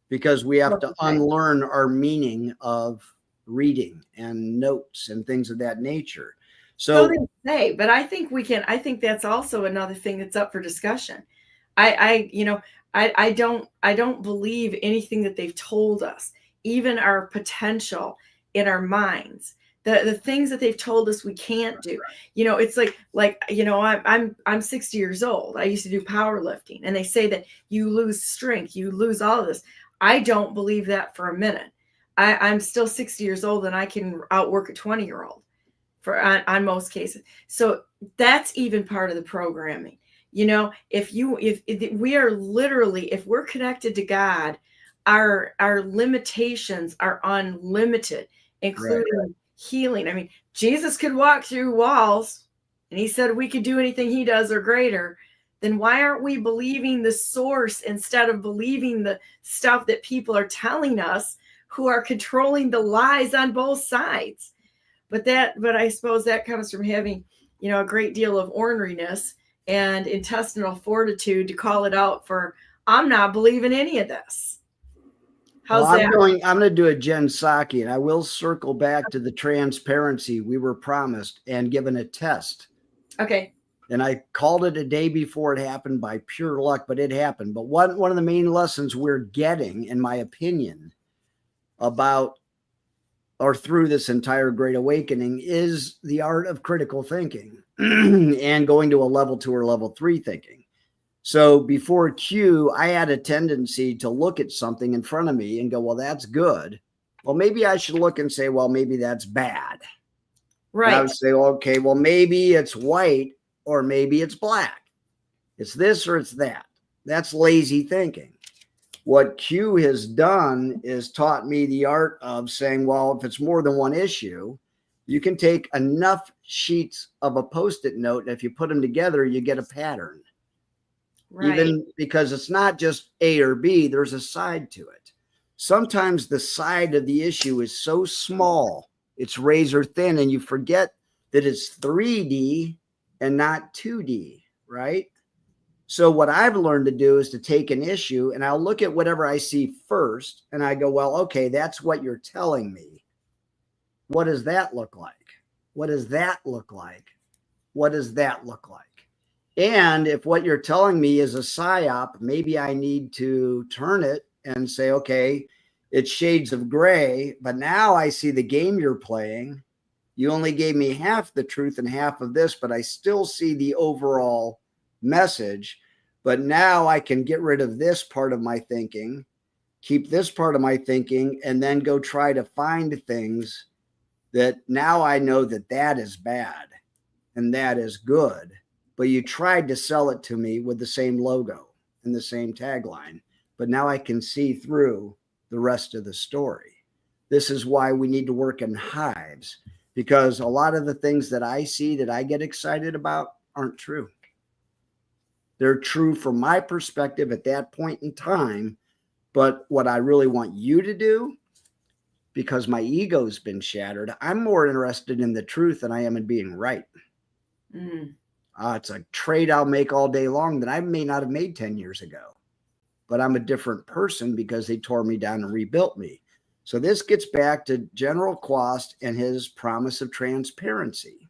because we have to unlearn our meaning of reading and notes and things of that nature. So they say, but I think that's also another thing that's up for discussion. I don't believe anything that they've told us, even our potential in our minds. The things that they've told us we can't do. It's I'm 60 years old. I used to do powerlifting, and they say that you lose strength, you lose all of this. I don't believe that for a minute. I'm still 60 years old, and I can outwork a 20-year-old on most cases. So that's even part of the programming. If we are literally, if we're connected to God, our limitations are unlimited, including healing. I mean, Jesus could walk through walls, and he said we could do anything he does or greater. Then why aren't we believing the source instead of believing the stuff that people are telling us, who are controlling the lies on both sides? But I suppose that comes from having, a great deal of orneriness and intestinal fortitude to call it out for, I'm not believing any of this. How's that? I'm going to do a Jen Psaki, and I will circle back to the transparency we were promised and given a test. Okay. And I called it a day before it happened by pure luck, but it happened. But one of the main lessons we're getting, in my opinion, about or through this entire Great Awakening is the art of critical thinking and going to a level 2 or level 3 thinking. So before Q, I had a tendency to look at something in front of me and go, well, that's good. Well, maybe I should look and say, well, maybe that's bad. Right. And I would say, okay, well, maybe it's white or maybe it's black. It's this or it's that. That's lazy thinking. What Q has done is taught me the art of saying, well, if it's more than one issue, you can take enough sheets of a Post-it note, and if you put them together, you get a pattern. Right. Even because it's not just A or B, there's a side to it. Sometimes the side of the issue is so small, it's razor thin, and you forget that it's 3D and not 2D, right? So what I've learned to do is to take an issue and I'll look at whatever I see first and I go, well, okay, that's what you're telling me. What does that look like? What does that look like? What does that look like? And if what you're telling me is a psyop, maybe I need to turn it and say, okay, it's shades of gray, but now I see the game you're playing. You only gave me half the truth and half of this, but I still see the overall message. But now I can get rid of this part of my thinking, keep this part of my thinking, and then go try to find things that now I know that that is bad and that is good. But you tried to sell it to me with the same logo and the same tagline. But now I can see through the rest of the story. This is why we need to work in hives, because a lot of the things that I see that I get excited about aren't true. They're true from my perspective at that point in time. But what I really want you to do, because my ego's been shattered, I'm more interested in the truth than I am in being right. It's a trade I'll make all day long that I may not have made 10 years ago. But I'm a different person because they tore me down and rebuilt me. So this gets back to General Quast and his promise of transparency.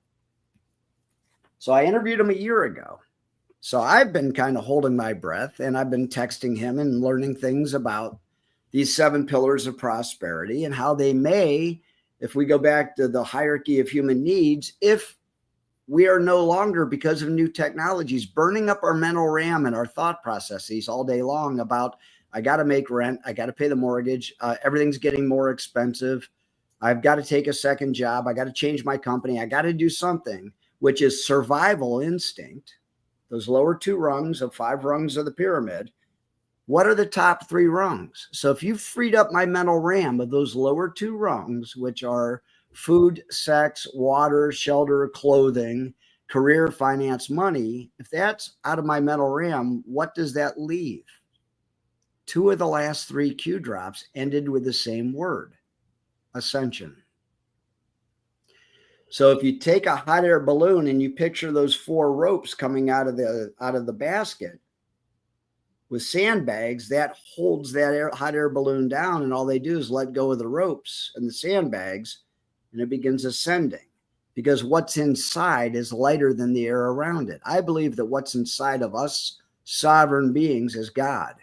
So I interviewed him a year ago. So I've been kind of holding my breath, and I've been texting him and learning things about these 7 pillars of prosperity and how they may, if we go back to the hierarchy of human needs, if we are no longer, because of new technologies, burning up our mental RAM and our thought processes all day long about, I got to make rent, I got to pay the mortgage, everything's getting more expensive, I've got to take a second job, I got to change my company, I got to do something, which is survival instinct. Those lower 2 rungs of 5 rungs of the pyramid, what are the top 3 rungs? So if you've freed up my mental RAM of those lower 2 rungs, which are food, sex, water, shelter, clothing, career, finance, money, if that's out of my mental RAM, what does that leave? 2 of the last 3 Q drops ended with the same word, ascension. So if you take a hot air balloon and you picture those 4 ropes coming out of the basket with sandbags, that holds that hot air balloon down, and all they do is let go of the ropes and the sandbags, and it begins ascending, because what's inside is lighter than the air around it. I believe that what's inside of us sovereign beings is God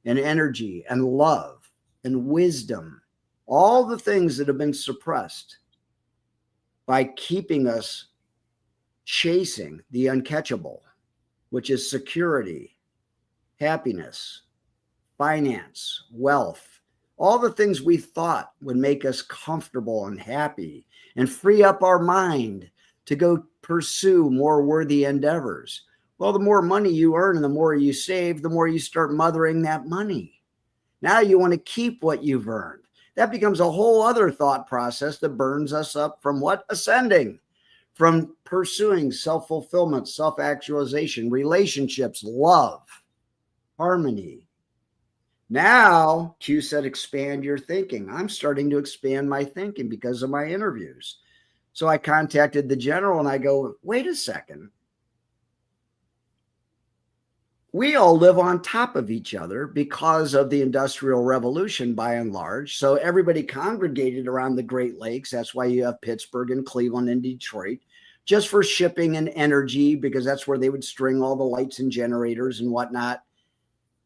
and energy and love and wisdom, all the things that have been suppressed by keeping us chasing the uncatchable, which is security, happiness, finance, wealth, all the things we thought would make us comfortable and happy and free up our mind to go pursue more worthy endeavors. Well, the more money you earn and the more you save, the more you start mothering that money. Now you want to keep what you've earned. That becomes a whole other thought process that burns us up from what? Ascending, from pursuing self-fulfillment, self-actualization, relationships, love, harmony. Now, Q said, expand your thinking. I'm starting to expand my thinking because of my interviews. So I contacted the general and I go, wait a second. We all live on top of each other because of the Industrial Revolution, by and large. So everybody congregated around the Great Lakes. That's why you have Pittsburgh and Cleveland and Detroit, just for shipping and energy, because that's where they would string all the lights and generators and whatnot.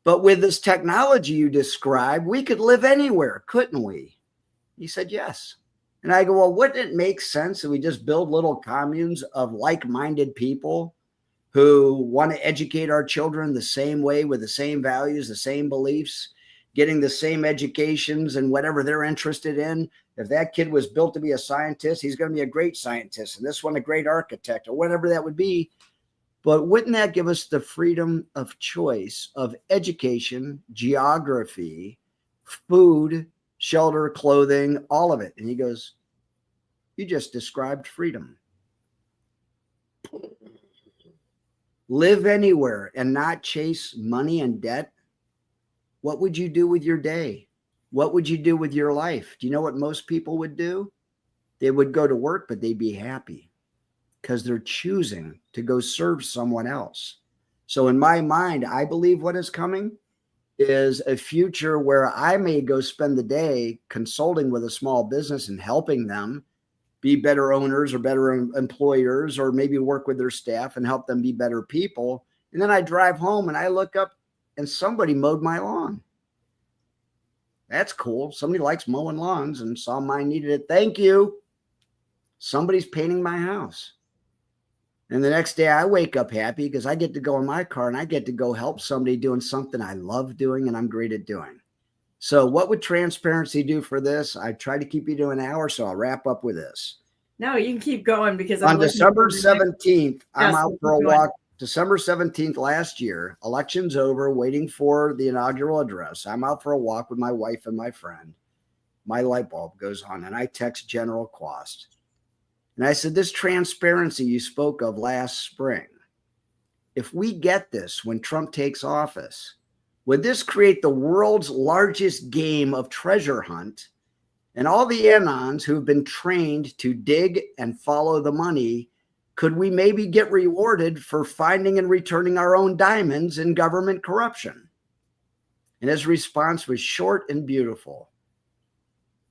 But with this technology you described, we could live anywhere, couldn't we? He said, yes. And I go, well, wouldn't it make sense that we just build little communes of like-minded people who want to educate our children the same way, with the same values, the same beliefs, getting the same educations and whatever they're interested in? If that kid was built to be a scientist, he's going to be a great scientist, and this one a great architect, or whatever that would be. But wouldn't that give us the freedom of choice of education, geography, food, shelter, clothing, all of it? And he goes, you just described freedom. Live anywhere and not chase money and debt. What would you do with your day? What would you do with your life? Do you know what most people would do? They would go to work, but they'd be happy because they're choosing to go serve someone else. So in my mind, I believe what is coming is a future where I may go spend the day consulting with a small business and helping them be better owners or better employers, or maybe work with their staff and help them be better people. And then I drive home and I look up and somebody mowed my lawn. That's cool. Somebody likes mowing lawns and saw mine needed it. Thank you. Somebody's painting my house. And the next day I wake up happy because I get to go in my car and I get to go help somebody doing something I love doing and I'm great at doing. So what would transparency do for this? I tried to keep you to an hour, so I'll wrap up with this. No, you can keep going because on December 17th, I'm out for a walk. December 17th last year, election's over, waiting for the inaugural address. I'm out for a walk with my wife and my friend. My light bulb goes on and I text General Quast. And I said, this transparency you spoke of last spring, if we get this when Trump takes office, would this create the world's largest game of treasure hunt? And all the Anons who've been trained to dig and follow the money, could we maybe get rewarded for finding and returning our own diamonds in government corruption? And his response was short and beautiful.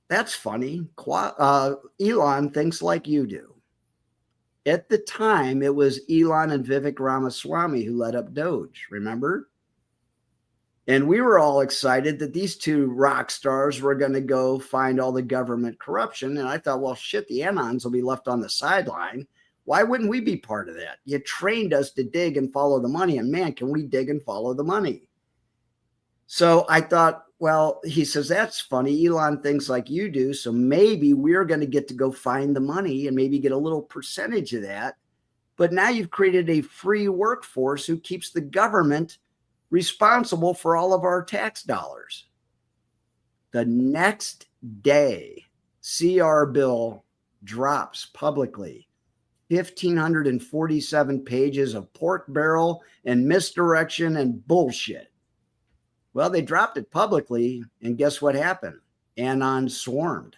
That's funny. Elon thinks like you do. At the time, it was Elon and Vivek Ramaswamy who led up Doge, remember? And we were all excited that these two rock stars were going to go find all the government corruption. And I thought, well, shit, the Anons will be left on the sideline. Why wouldn't we be part of that? You trained us to dig and follow the money. And man, can we dig and follow the money? So I thought, well, he says, that's funny. Elon thinks like you do. So maybe we're going to get to go find the money and maybe get a little percentage of that. But now you've created a free workforce who keeps the government responsible for all of our tax dollars. The next day, CR bill drops publicly 1,547 pages of pork barrel and misdirection and bullshit. Well, they dropped it publicly, and guess what happened? Anon swarmed,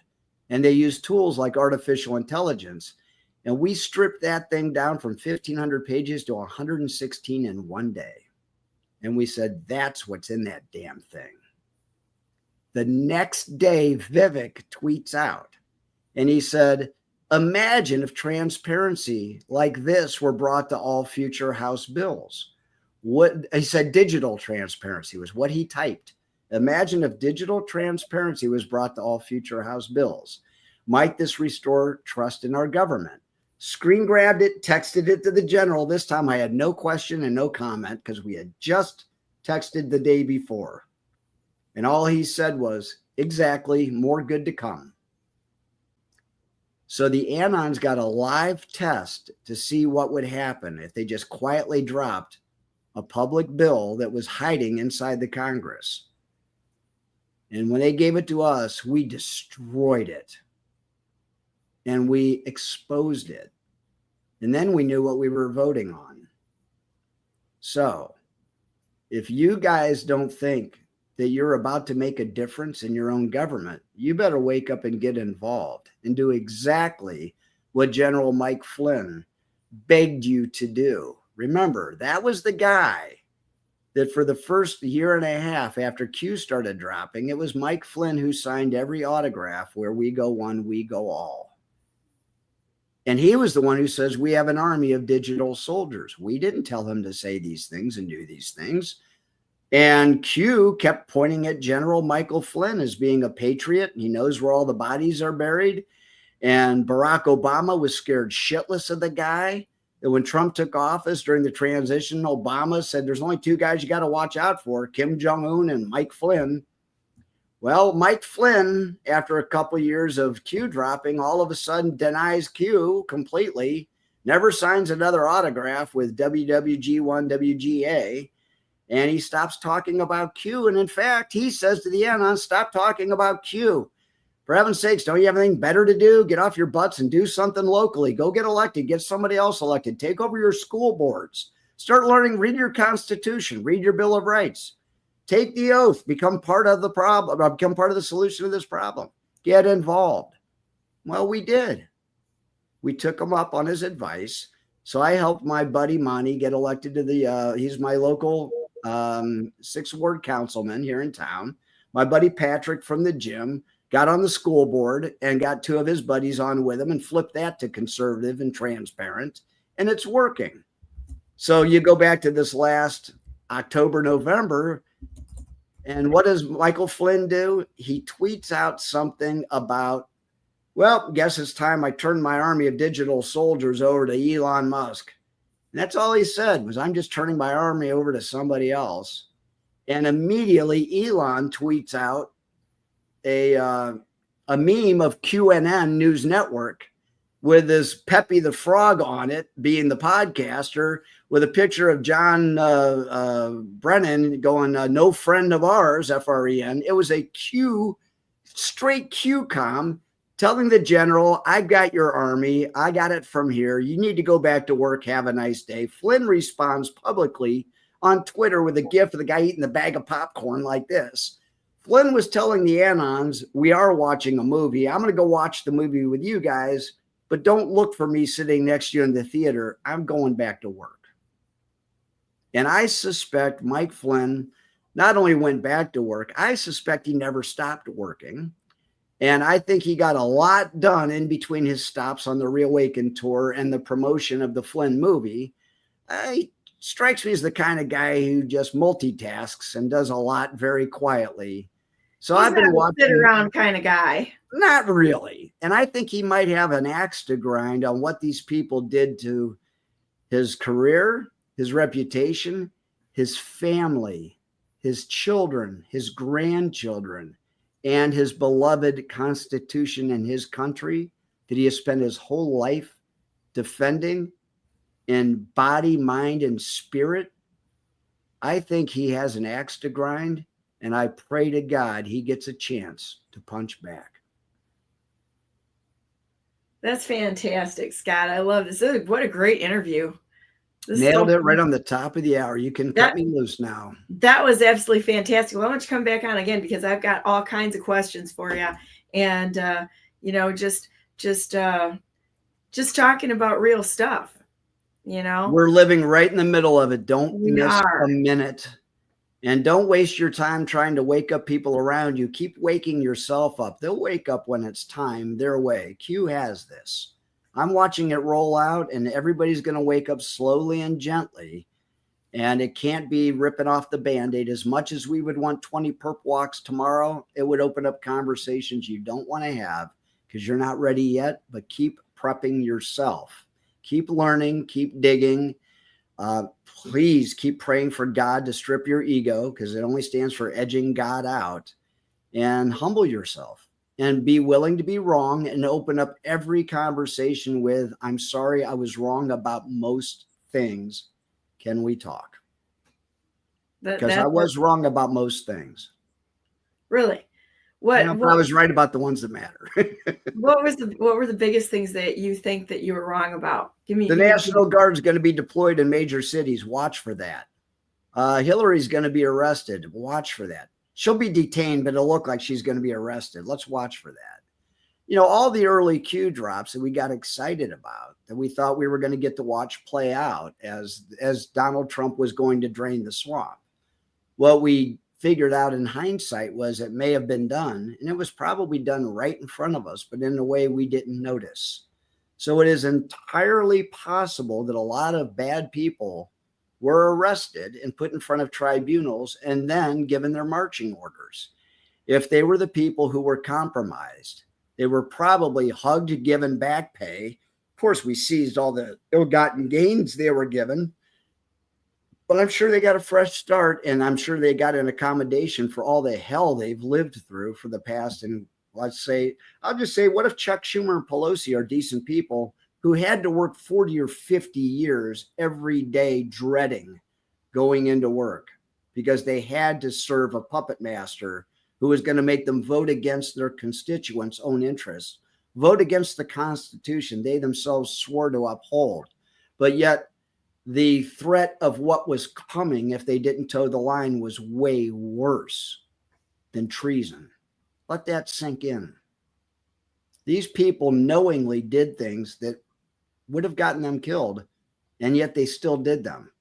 and they used tools like artificial intelligence, and we stripped that thing down from 1,500 pages to 116 in one day. And we said, that's what's in that damn thing. The next day, Vivek tweets out, and he said, imagine if transparency like this were brought to all future House bills. What he said, digital transparency was what he typed. Imagine if digital transparency was brought to all future House bills. Might this restore trust in our government? Screen grabbed it, texted it to the general. This time I had no question and no comment because we had just texted the day before. And all he said was, exactly, more good to come. So the Anons got a live test to see what would happen if they just quietly dropped a public bill that was hiding inside the Congress. And when they gave it to us, we destroyed it. And we exposed it. And then we knew what we were voting on. So if you guys don't think that you're about to make a difference in your own government, you better wake up and get involved and do exactly what General Mike Flynn begged you to do. Remember, that was the guy that for the first year and a half after Q started dropping, it was Mike Flynn who signed every autograph where we go one, we go all. And he was the one who says, we have an army of digital soldiers. We didn't tell him to say these things and do these things. And Q kept pointing at General Michael Flynn as being a patriot. He knows where all the bodies are buried. And Barack Obama was scared shitless of the guy. And when Trump took office during the transition, Obama said, there's only two guys you got to watch out for, Kim Jong-un and Mike Flynn. Well, Mike Flynn, after a couple of years of Q dropping, all of a sudden denies Q completely, never signs another autograph with WWG1 WGA, and he stops talking about Q. And in fact, he says to the Anon, stop talking about Q. For heaven's sakes, don't you have anything better to do? Get off your butts and do something locally. Go get elected. Get somebody else elected. Take over your school boards. Start learning. Read your Constitution. Read your Bill of Rights. Take the oath. Become part of the problem. Become part of the solution to this problem. Get involved. Well, we did. We took him up on his advice. So I helped my buddy Monty get elected to the, he's my local 6th Ward councilman here in town. My buddy Patrick from the gym got on the school board and got 2 of his buddies on with him and flipped that to conservative and transparent. And it's working. So you go back to this last October, November, and what does Michael Flynn do? He tweets out something about, well, guess it's time I turned my army of digital soldiers over to Elon Musk. And that's all he said was, I'm just turning my army over to somebody else. And immediately Elon tweets out a meme of QNN News Network with this Peppy the Frog on it, being the podcaster, with a picture of John Brennan going, no friend of ours, FREN. It was a Q, straight Q-com, telling the general, I've got your army. I got it from here. You need to go back to work. Have a nice day. Flynn responds publicly on Twitter with a gif of the guy eating the bag of popcorn like this. Flynn was telling the Anons, we are watching a movie. I'm going to go watch the movie with you guys, but don't look for me sitting next to you in the theater. I'm going back to work. And I suspect Mike Flynn not only went back to work, I suspect he never stopped working. And I think he got a lot done in between his stops on the Reawaken tour and the promotion of the Flynn movie. He strikes me as the kind of guy who just multitasks and does a lot very quietly. So I've been watching. Sit around kind of guy. Not really. And I think he might have an axe to grind on what these people did to his career, his reputation, his family, his children, his grandchildren, and his beloved Constitution and his country that he has spent his whole life defending in body, mind, and spirit. I think he has an axe to grind, and I pray to God he gets a chance to punch back. That's fantastic, Scott. I love this. What a great interview. Nailed it right on the top of the hour. You can cut me loose now. That was absolutely fantastic. Well, I want you to come back on again because I've got all kinds of questions for you. And, just talking about real stuff, We're living right in the middle of it. Don't miss a minute. And don't waste your time trying to wake up people around you. Keep waking yourself up. They'll wake up when it's time their way. Q has this. I'm watching it roll out, and everybody's going to wake up slowly and gently. And it can't be ripping off the Band-Aid. As much as we would want 20 perp walks tomorrow, it would open up conversations you don't want to have because you're not ready yet, but keep prepping yourself. Keep learning, keep digging. Please keep praying for God to strip your ego because it only stands for edging God out, and humble yourself and be willing to be wrong and open up every conversation with, I'm sorry, I was wrong about most things. Can we talk? Because I was wrong about most things. Really? I was right about the ones that matter. What were the biggest things that you think that you were wrong about? The National Guard's going to be deployed in major cities. Watch for that. Hillary's going to be arrested. Watch for that. She'll be detained, but it'll look like she's going to be arrested. Let's watch for that. All the early Q drops that we got excited about, that we thought we were going to get to watch play out as Donald Trump was going to drain the swamp. What we figured out in hindsight was it may have been done, and it was probably done right in front of us, but in a way we didn't notice. So it is entirely possible that a lot of bad people were arrested and put in front of tribunals and then given their marching orders. If they were the people who were compromised, they were probably hugged, given back pay. Of course, we seized all the ill-gotten gains they were given, but I'm sure they got a fresh start, and I'm sure they got an accommodation for all the hell they've lived through for the past. And I'll just say, what if Chuck Schumer and Pelosi are decent people who had to work 40 or 50 years every day dreading going into work because they had to serve a puppet master who was going to make them vote against their constituents' own interests, vote against the Constitution they themselves swore to uphold. But yet the threat of what was coming if they didn't toe the line was way worse than treason. Let that sink in. These people knowingly did things that would have gotten them killed, and yet they still did them.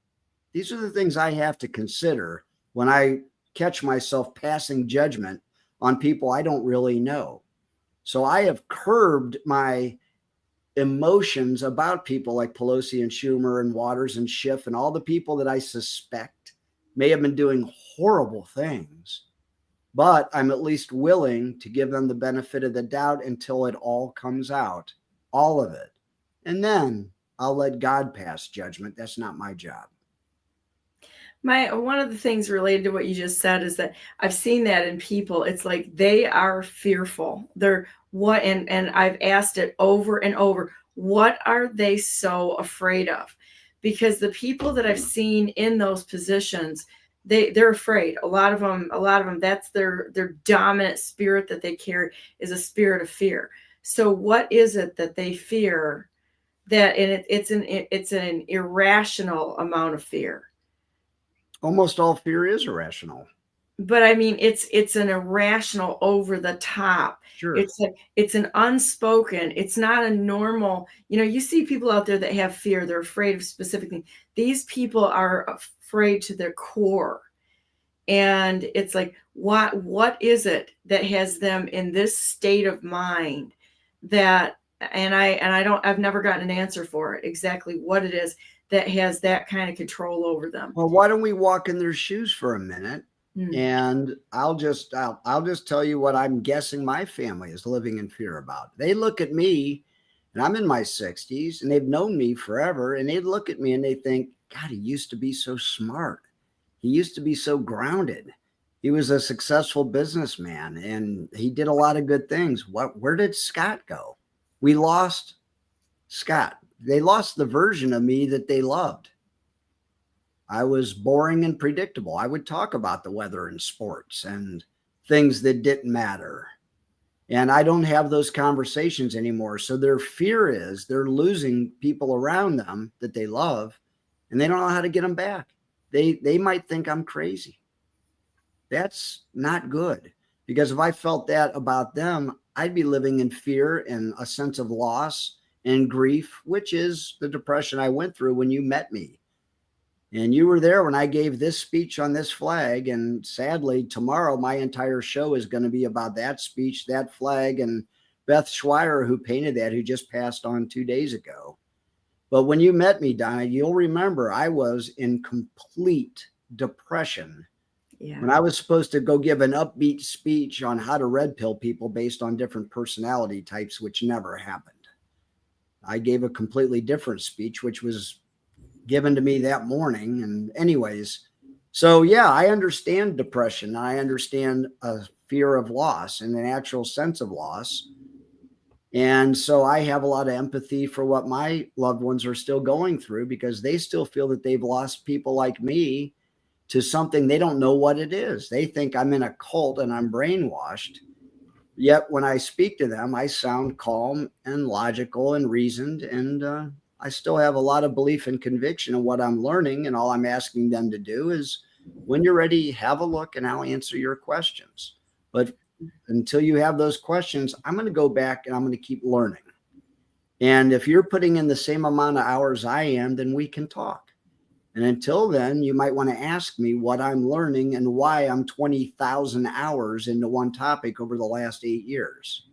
These are the things I have to consider when I catch myself passing judgment on people I don't really know. So I have curbed my emotions about people like Pelosi and Schumer and Waters and Schiff and all the people that I suspect may have been doing horrible things, but I'm at least willing to give them the benefit of the doubt until it all comes out, all of it. And then I'll let God pass judgment. That's not my job. One of the things related to what you just said is that I've seen that in people. It's like they are fearful. And I've asked it over and over, what are they so afraid of? Because the people that I've seen in those positions, they're afraid. A lot of them, that's their dominant spirit that they carry is a spirit of fear. So what is it that they fear? It's an irrational amount of fear. Almost all fear is irrational. But I mean, it's an irrational, over the top. Sure. It's an unspoken. It's not a normal. You see people out there that have fear. They're afraid of specific things. These people are afraid to their core, and it's like, what is it that has them in this state of mind? I've never gotten an answer for it. Exactly what it is that has that kind of control over them. Well, why don't we walk in their shoes for a minute? And I'll just tell you what I'm guessing my family is living in fear about. They look at me, and I'm in my 60s, and they've known me forever, and they look at me and they think, God, he used to be so smart. He used to be so grounded. He was a successful businessman, and he did a lot of good things. Where did Scott go? We lost Scott. They lost the version of me that they loved. I was boring and predictable. I would talk about the weather and sports and things that didn't matter. And I don't have those conversations anymore. So their fear is they're losing people around them that they love, and they don't know how to get them back. They might think I'm crazy. That's not good, because if I felt that about them, I'd be living in fear and a sense of loss and grief, which is the depression I went through when you met me. And you were there when I gave this speech on this flag. And sadly, tomorrow, my entire show is going to be about that speech, that flag, and Beth Schweier, who painted that, who just passed on 2 days ago. But when you met me, Donna, you'll remember I was in complete depression. Yeah. When I was supposed to go give an upbeat speech on how to red pill people based on different personality types, which never happened. I gave a completely different speech, which was given to me that morning. And anyways, so yeah, I understand depression. I understand a fear of loss and an actual sense of loss. And so I have a lot of empathy for what my loved ones are still going through, because they still feel that they've lost people like me to something they don't know what it is. They think I'm in a cult and I'm brainwashed. Yet when I speak to them, I sound calm and logical and reasoned, and I still have a lot of belief and conviction in what I'm learning. And all I'm asking them to do is, when you're ready, have a look and I'll answer your questions. But until you have those questions, I'm going to go back and I'm going to keep learning. And if you're putting in the same amount of hours I am, then we can talk. And until then, you might want to ask me what I'm learning and why I'm 20,000 hours into one topic over the last 8 years.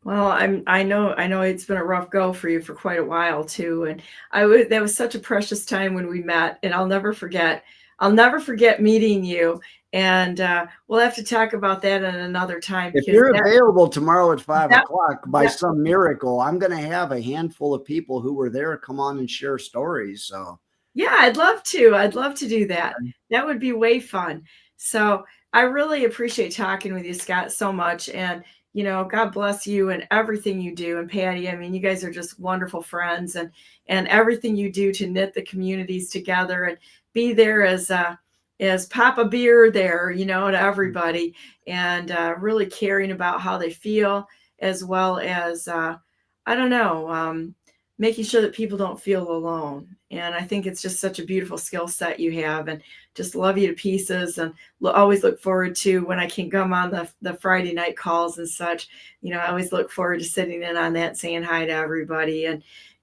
Well, I know it's been a rough go for you for quite a while too. And that was such a precious time when we met, and I'll never forget meeting you. And we'll have to talk about that at another time If because you're available tomorrow at 5 that- o'clock, by that- some miracle, I'm going to have a handful of people who were there come on and share stories. So yeah, I'd love to do that. That would be way fun. So I really appreciate talking with you, Scott, so much. And God bless you and everything you do. And Patty, I mean, you guys are just wonderful friends, and everything you do to knit the communities together and be there as Papa Beer there, to everybody, and really caring about how they feel, as well as I don't know, making sure that people don't feel alone. And I think it's just such a beautiful skill set you have, and just love you to pieces, and always look forward to when I can come on the Friday night calls and such. I always look forward to sitting in on that, saying hi to everybody.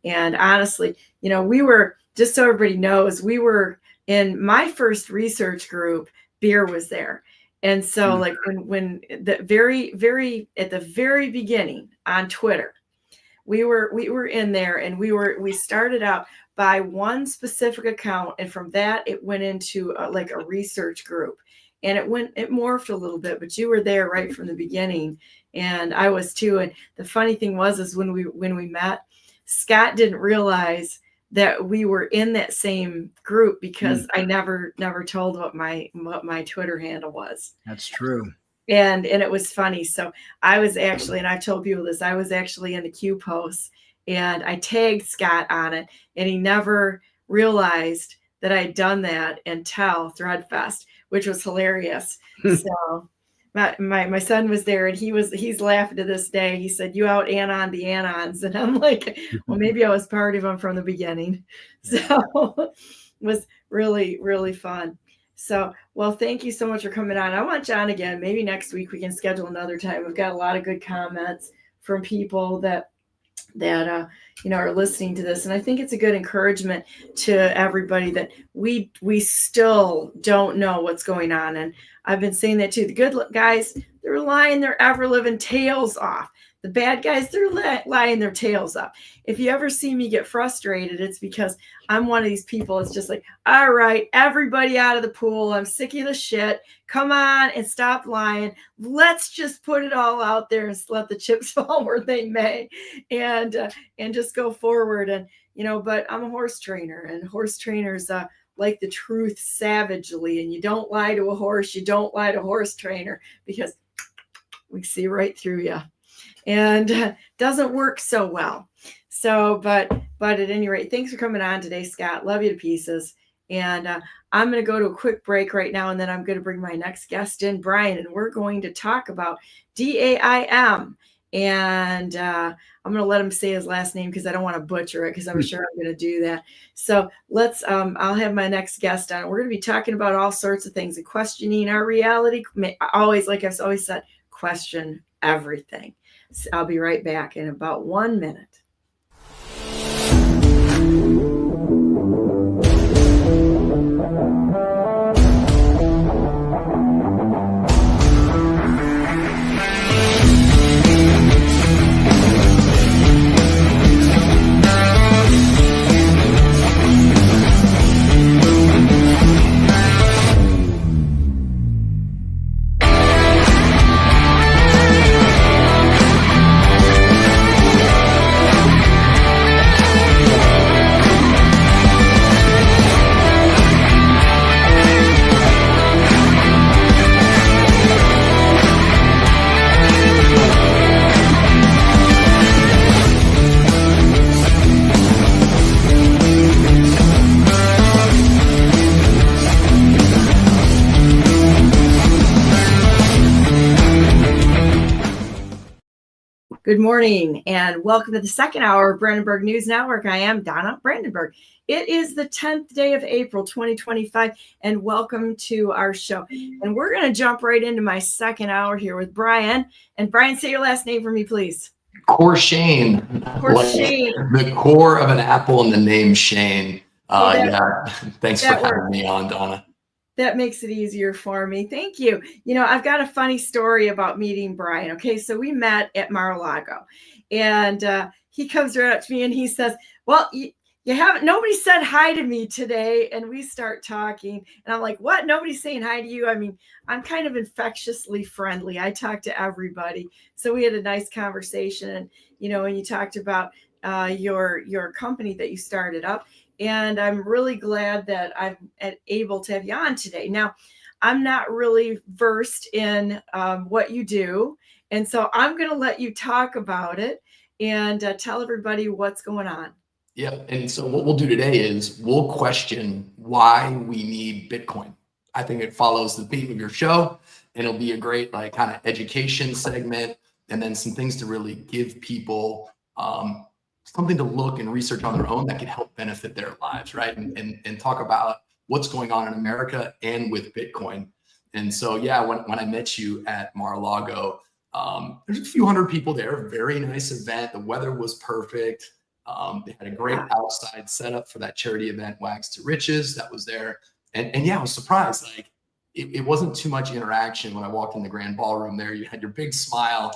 And honestly, we were, just so everybody knows, we were in my first research group. Beer was there. And so like when the very at the very beginning on Twitter, we were in there, and we started out by one specific account, and from that it went into like a research group, and it morphed a little bit, but you were there right from the beginning, and I was too. And the funny thing is when we met, Scott didn't realize that we were in that same group because I never told what my Twitter handle was. that's true. And it was funny. So I was actually, and I've told people this, I was actually in the Q post, and I tagged Scott on it, and he never realized that I'd done that until Threadfest, which was hilarious. So my son was there, and he's laughing to this day. He said, "You out Anon the Anons," and I'm like, well, maybe I was part of them from the beginning. So it was really, really fun. So, well, thank you so much for coming on. I want John again. Maybe next week we can schedule another time. We've got a lot of good comments from people that are listening to this, and I think it's a good encouragement to everybody that we still don't know what's going on. And I've been saying that too. The good guys, they're lying their ever living tails off. The bad guys, they're lying their tails up. If you ever see me get frustrated, it's because I'm one of these people. It's just like, all right, everybody out of the pool. I'm sick of the shit. Come on and stop lying. Let's just put it all out there and let the chips fall where they may, and just go forward. And but I'm a horse trainer, and horse trainers like the truth savagely. And you don't lie to a horse. You don't lie to a horse trainer, because we see right through you. And doesn't work so well. So, but at any rate, thanks for coming on today, Scott. Love you to pieces. And I'm going to go to a quick break right now, and then I'm going to bring my next guest in, Bryan, and we're going to talk about DAIM. And I'm going to let him say his last name because I don't want to butcher it, because I'm sure I'm going to do that. So let's, I'll have my next guest on. We're going to be talking about all sorts of things and questioning our reality. Always, like I've always said, question everything. So I'll be right back in about 1 minute. Good morning and welcome to the second hour of Brandenburg News Network. I am Donna Brandenburg. It is the 10th day of April, 2025, and welcome to our show. And we're going to jump right into my second hour here with Bryan. And Bryan, say your last name for me, please. Courchesne. Courchesne. Like the core of an apple and the name Shane. Yeah. Thanks for having me on, Donna. That makes it easier for me. Thank you. I've got a funny story about meeting Bryan. Okay, so we met at Mar-a-Lago, and he comes right up to me and he says, well, you haven't, nobody said hi to me today. And we start talking and I'm like, what? Nobody's saying hi to you? I mean, I'm kind of infectiously friendly. I talk to everybody. So we had a nice conversation. And, and you talked about your company that you started up. And I'm really glad that I'm able to have you on today. Now, I'm not really versed in what you do. And so I'm going to let you talk about it and tell everybody what's going on. Yeah. And so what we'll do today is we'll question why we need Bitcoin. I think it follows the theme of your show, and it'll be a great like kind of education segment, and then some things to really give people something to look and research on their own that can help benefit their lives, right? And talk about what's going on in America and with Bitcoin. And so, yeah, when I met you at Mar-a-Lago, there's a few hundred people there, very nice event. The weather was perfect. They had a great outside setup for that charity event, Wags to Riches, that was there. And yeah, I was surprised. Like it wasn't too much interaction when I walked in the grand ballroom there. You had your big smile.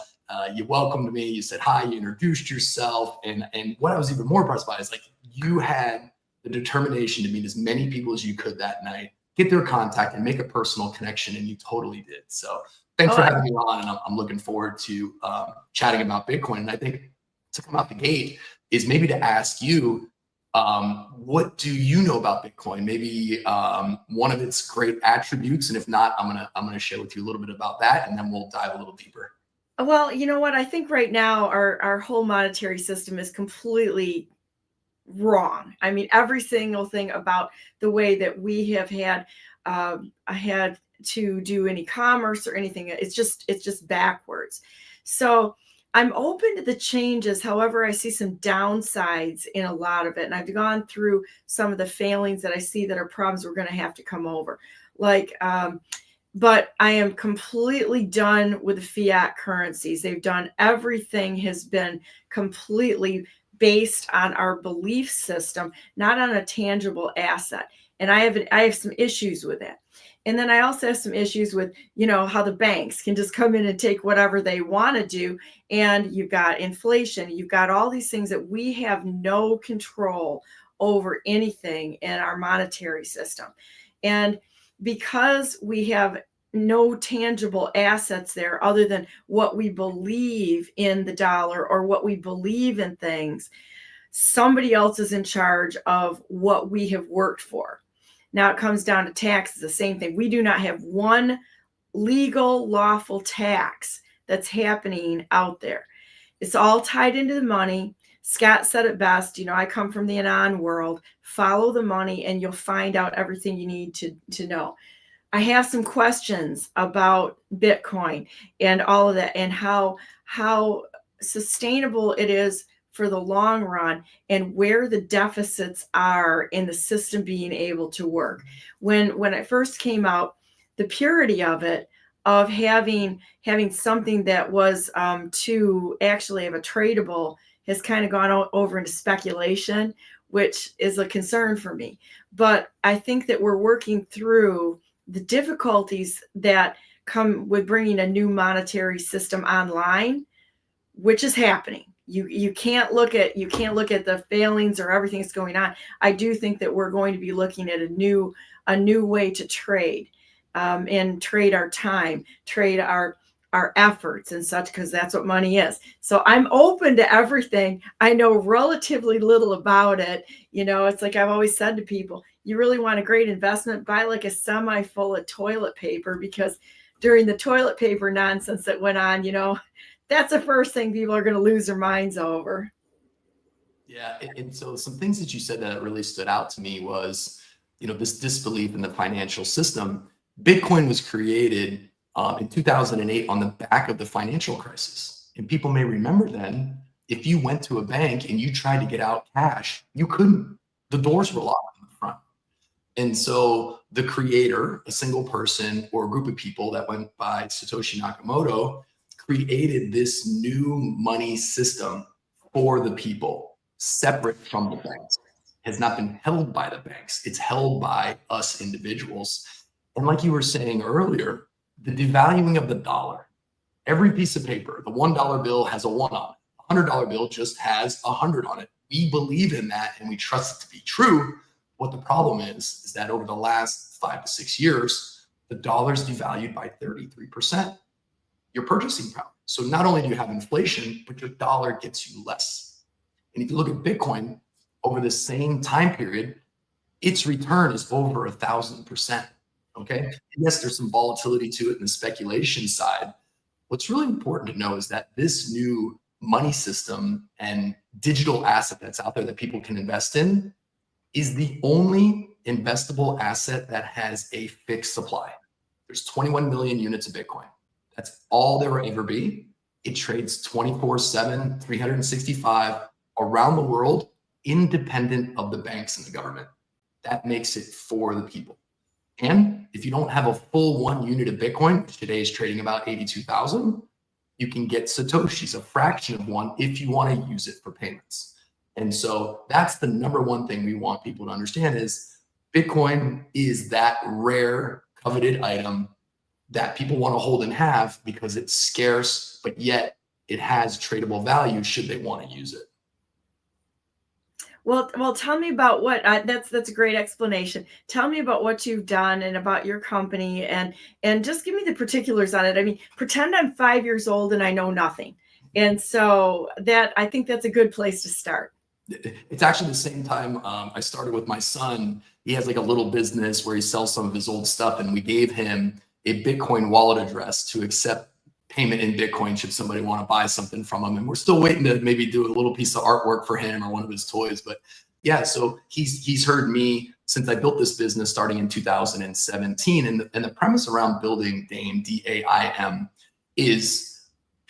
You welcomed me. You said hi. You introduced yourself. And what I was even more impressed by is like you had the determination to meet as many people as you could that night, get their contact, and make a personal connection. And you totally did. So thanks for having me on. And I'm looking forward to chatting about Bitcoin. And I think to come out the gate is maybe to ask you, what do you know about Bitcoin? Maybe one of its great attributes, and if not, I'm gonna share with you a little bit about that, and then we'll dive a little deeper. Well, you know what? I think right now our whole monetary system is completely wrong. I mean, every single thing about the way that we have had to do any commerce or anything, it's just backwards. So I'm open to the changes. However, I see some downsides in a lot of it. And I've gone through some of the failings that I see that are problems we're going to have to come over. But I am completely done with the fiat currencies. They've done everything has been completely based on our belief system, not on a tangible asset. And I have some issues with that. And then I also have some issues with, how the banks can just come in and take whatever they want to do. And you've got inflation. You've got all these things that we have no control over anything in our monetary system. And because we have no tangible assets there other than what we believe in the dollar or what we believe in things, somebody else is in charge of what we have worked for. Now it comes down to taxes, the same thing. We do not have one legal, lawful tax that's happening out there. It's all tied into the money. Scott said it best. I come from the Anon world. Follow the money and you'll find out everything you need to know. I have some questions about Bitcoin and all of that and how sustainable it is for the long run and where the deficits are in the system being able to work. When it first came out, the purity of it, of having something that was to actually have a tradable has kind of gone over into speculation, which is a concern for me. But I think that we're working through the difficulties that come with bringing a new monetary system online, which is happening. You can't look at the failings or everything that's going on. I do think that we're going to be looking at a new way to trade and trade our time, trade our efforts and such, because that's what money is. So I'm open to everything. I know relatively little about it. It's like I've always said to people, you really want a great investment, buy like a semi full of toilet paper, because during the toilet paper nonsense that went on, that's the first thing people are going to lose their minds over. Yeah. And so some things that you said that really stood out to me was, this disbelief in the financial system. Bitcoin was created in 2008 on the back of the financial crisis. And people may remember then, if you went to a bank and you tried to get out cash, you couldn't. The doors were locked in the front. And so the creator, a single person or a group of people that went by Satoshi Nakamoto, created this new money system for the people, separate from the banks. It has not been held by the banks. It's held by us individuals. And like you were saying earlier, the devaluing of the dollar, every piece of paper, the $1 bill has a 1 on it. The $100 bill just has 100 on it. We believe in that and we trust it to be true. What the problem is that over the last 5 to 6 years, the dollar's devalued by 33%. Your purchasing power. So not only do you have inflation, but your dollar gets you less. And if you look at Bitcoin over the same time period, its return is over 1,000%. Okay. And yes, there's some volatility to it in the speculation side. What's really important to know is that this new money system and digital asset that's out there that people can invest in is the only investable asset that has a fixed supply. There's 21 million units of Bitcoin. That's all there will ever be. It trades 24/7, 365 around the world, independent of the banks and the government. That makes it for the people. And if you don't have a full 1 unit of Bitcoin, which today is trading about 82,000, you can get Satoshis, a fraction of one, if you want to use it for payments. And so that's the number one thing we want people to understand is Bitcoin is that rare, coveted item that people want to hold and have because it's scarce, but yet it has tradable value should they want to use it. Well, tell me about what that's a great explanation. Tell me about what you've done and about your company, and just give me the particulars on it. I mean, pretend I'm 5 years old and I know nothing, and so that I think that's a good place to start. It's actually the same time I started with my son. He has like a little business where he sells some of his old stuff, and we gave him a Bitcoin wallet address to accept payment in Bitcoin should somebody want to buy something from him. And we're still waiting to maybe do a little piece of artwork for him or one of his toys. But yeah, so he's heard me since I built this business starting in 2017. And the premise around building DAIM, DAIM, is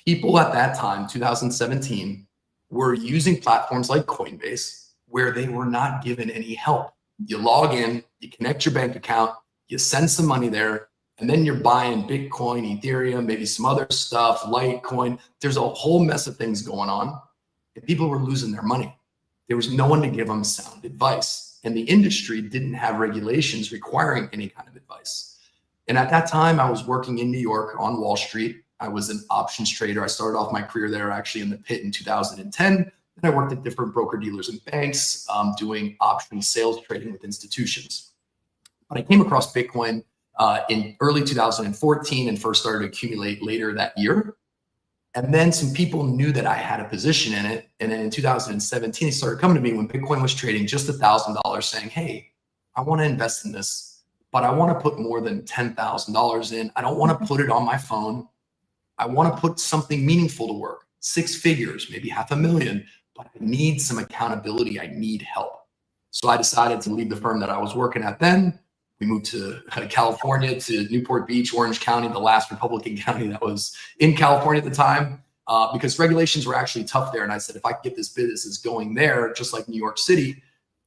people at that time, 2017, were using platforms like Coinbase where they were not given any help. You log in, you connect your bank account, you send some money there, and then you're buying Bitcoin, Ethereum, maybe some other stuff, Litecoin. There's a whole mess of things going on. And people were losing their money. There was no one to give them sound advice. And the industry didn't have regulations requiring any kind of advice. And at that time, I was working in New York on Wall Street. I was an options trader. I started off my career there actually in the pit in 2010. And I worked at different broker dealers and banks doing option sales trading with institutions. But I came across Bitcoin in early 2014 and first started to accumulate later that year. And then some people knew that I had a position in it. And then in 2017, they started coming to me when Bitcoin was trading just $1,000 saying, hey, I want to invest in this, but I want to put more than $10,000 in. I don't want to put it on my phone. I want to put something meaningful to work, 6 figures, maybe $500,000, but I need some accountability. I need help. So I decided to leave the firm that I was working at then. We moved to California, to Newport Beach, Orange County, the last Republican county that was in California at the time, because regulations were actually tough there. And I said, if I could get this business going there, just like New York City,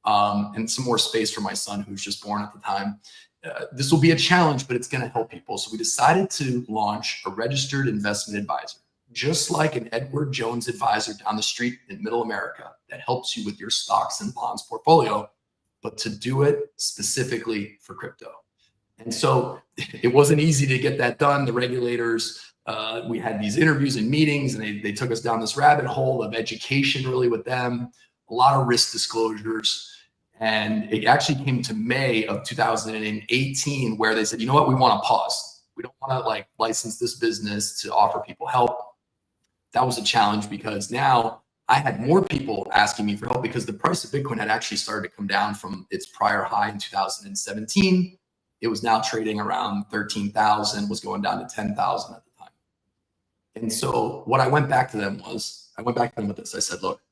and some more space for my son, who was just born at the time, this will be a challenge, but it's going to help people. So we decided to launch a registered investment advisor, just like an Edward Jones advisor down the street in Middle America that helps you with your stocks and bonds portfolio, but to do it specifically for crypto. And so it wasn't easy to get that done. The regulators, we had these interviews and meetings, and they took us down this rabbit hole of education really with them, a lot of risk disclosures. And it actually came to May of 2018 where they said, you know what, we want to pause. We don't want to license this business to offer people help. That was a challenge because now I had more people asking me for help because the price of Bitcoin had actually started to come down from its prior high in 2017. It was now trading around 13,000, was going down to 10,000 at the time. And so what I went back to them with this. I said, look,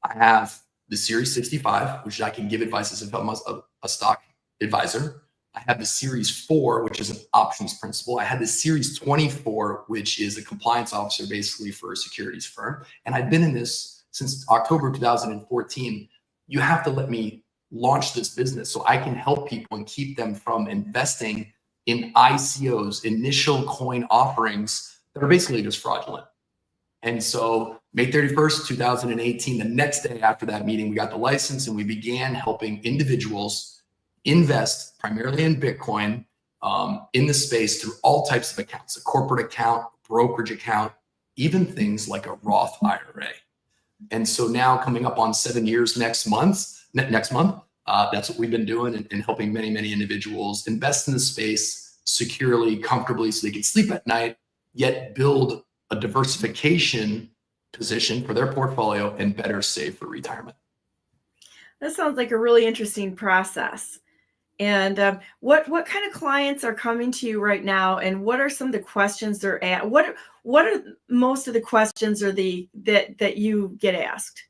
I have the Series 65, which I can give advice as if I'm a stock advisor. I have the Series 4, which is an options principal. I had the Series 24, which is a compliance officer basically for a securities firm. And I've been in this since October 2014. You have to let me launch this business so I can help people and keep them from investing in ICOs, initial coin offerings that are basically just fraudulent. And so May 31st, 2018, the next day after that meeting, we got the license and we began helping individuals invest primarily in Bitcoin in the space through all types of accounts, a corporate account, brokerage account, even things like a Roth IRA. And so now coming up on 7 years next month, that's what we've been doing and helping many, many individuals invest in the space securely, comfortably, so they can sleep at night, yet build a diversification position for their portfolio and better save for retirement. That sounds like a really interesting process. And what kind of clients are coming to you right now, and what are some of the questions they're at? What are most of the questions that you get asked?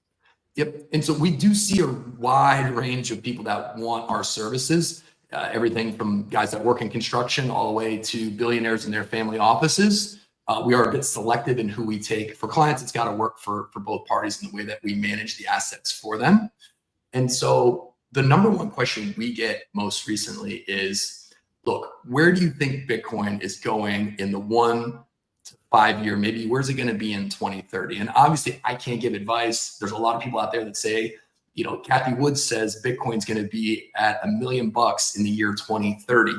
Yep. And so we do see a wide range of people that want our services, everything from guys that work in construction all the way to billionaires in their family offices. We are a bit selective in who we take. For clients, it's got to work for both parties in the way that we manage the assets for them. And so the number one question we get most recently is, look, where do you think Bitcoin is going in the 1 to 5 year, maybe where's it going to be in 2030? And obviously I can't give advice. There's a lot of people out there that say, you know, Kathy Woods says Bitcoin's going to be at $1 million in the year 2030.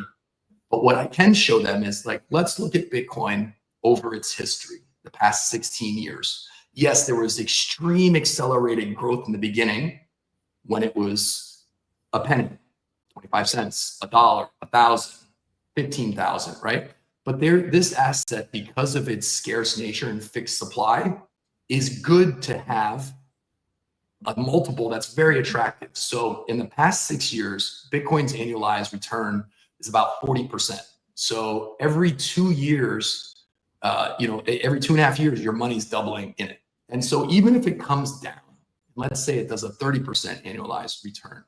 But what I can show them is, like, let's look at Bitcoin over its history, the past 16 years. Yes, there was extreme accelerated growth in the beginning when it was a penny, 25 cents, $1, 1,000, 15,000, right? But this asset, because of its scarce nature and fixed supply, is good to have a multiple that's very attractive. So in the past 6 years, Bitcoin's annualized return is about 40%. So every 2 years, every 2.5 years, your money's doubling in it. And so even if it comes down, let's say it does a 30% annualized return,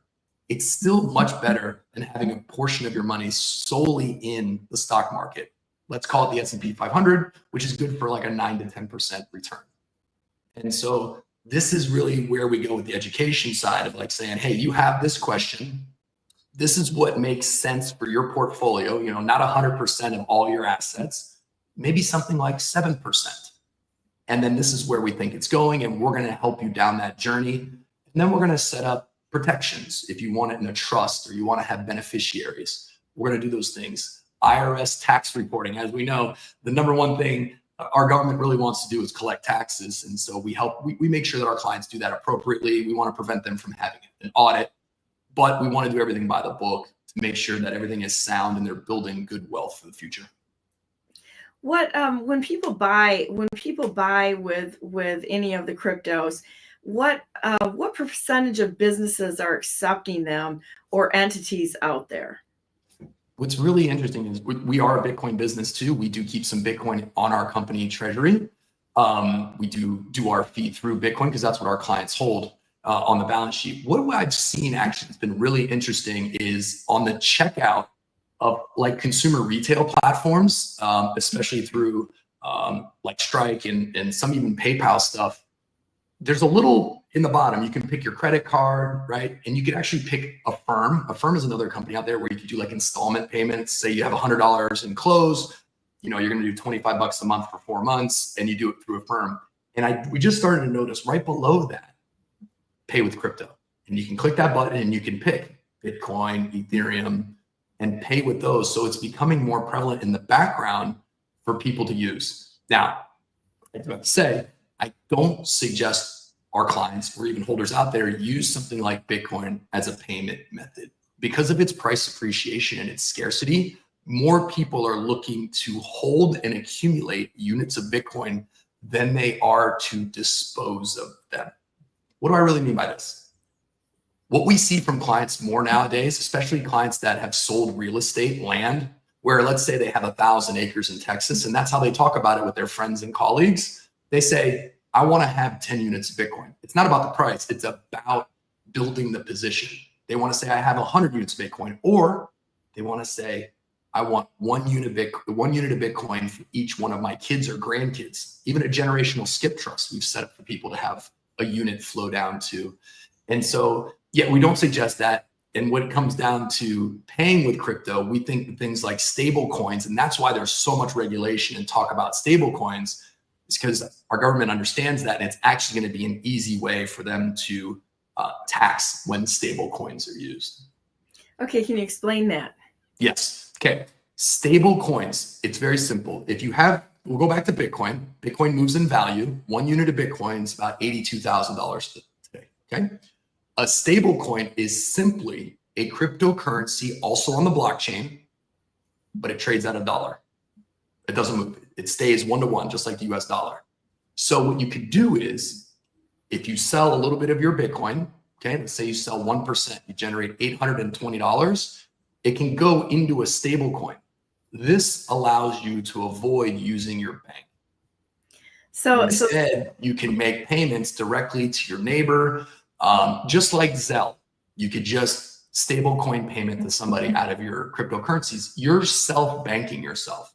it's still much better than having a portion of your money solely in the stock market. Let's call it the S&P 500, which is good for like a 9 to 10% return. And so this is really where we go with the education side of, like, saying, hey, you have this question. This is what makes sense for your portfolio, not 100% of all your assets, maybe something like 7%. And then this is where we think it's going, and we're going to help you down that journey. And then we're going to set up protections if you want it in a trust or you want to have beneficiaries. We're going to do those things. IRS tax reporting, as we know, the number one thing our government really wants to do is collect taxes. And so we make sure that our clients do that appropriately. We want to prevent them from having an audit, but we want to do everything by the book to make sure that everything is sound and they're building good wealth for the future. When people buy with any of the cryptos, what percentage of businesses are accepting them, or entities out there? What's really interesting is we are a Bitcoin business too. We do keep some Bitcoin on our company treasury. We do our fee through Bitcoin because that's what our clients hold on the balance sheet. What I've seen actually has been really interesting is on the checkout of like consumer retail platforms, especially through like Strike and some even PayPal stuff. There's a little in the bottom, you can pick your credit card, right? And you can actually pick a firm. A firm is another company out there where you can do like installment payments. Say you have $100 in close, you're going to do $25 a month for 4 months, and you do it through a firm. And we just started to notice right below that, pay with crypto. And you can click that button and you can pick Bitcoin, Ethereum, and pay with those. So it's becoming more prevalent in the background for people to use. Now, I do have to say, I don't suggest our clients or even holders out there use something like Bitcoin as a payment method. Because of its price appreciation and its scarcity, more people are looking to hold and accumulate units of Bitcoin than they are to dispose of them. What do I really mean by this? What we see from clients more nowadays, especially clients that have sold real estate land, where let's say they have 1,000 acres in Texas, and that's how they talk about it with their friends and colleagues. They say, I want to have 10 units of Bitcoin. It's not about the price. It's about building the position. They want to say, I have 100 units of Bitcoin, or they want to say, I want one unit of Bitcoin for each one of my kids or grandkids. Even a generational skip trust we've set up for people to have a unit flow down to. And so, yeah, we don't suggest that. And when it comes down to paying with crypto, we think things like stable coins, and that's why there's so much regulation and talk about stable coins, is because our government understands that, and it's actually going to be an easy way for them to tax when stable coins are used. Okay, can you explain that? Yes. Okay. Stable coins, it's very simple. If you have, we'll go back to Bitcoin. Bitcoin moves in value. 1 unit of Bitcoin is about $82,000 today, okay? A stable coin is simply a cryptocurrency also on the blockchain, but it trades at $1. It doesn't move. It stays 1-to-1, just like the US dollar. So what you could do is, if you sell a little bit of your Bitcoin, okay, let's say you sell 1%, you generate $820, it can go into a stable coin. This allows you to avoid using your bank. So Instead, you can make payments directly to your neighbor, just like Zelle. You could just stable coin payment to somebody out of your cryptocurrencies. You're self-banking yourself.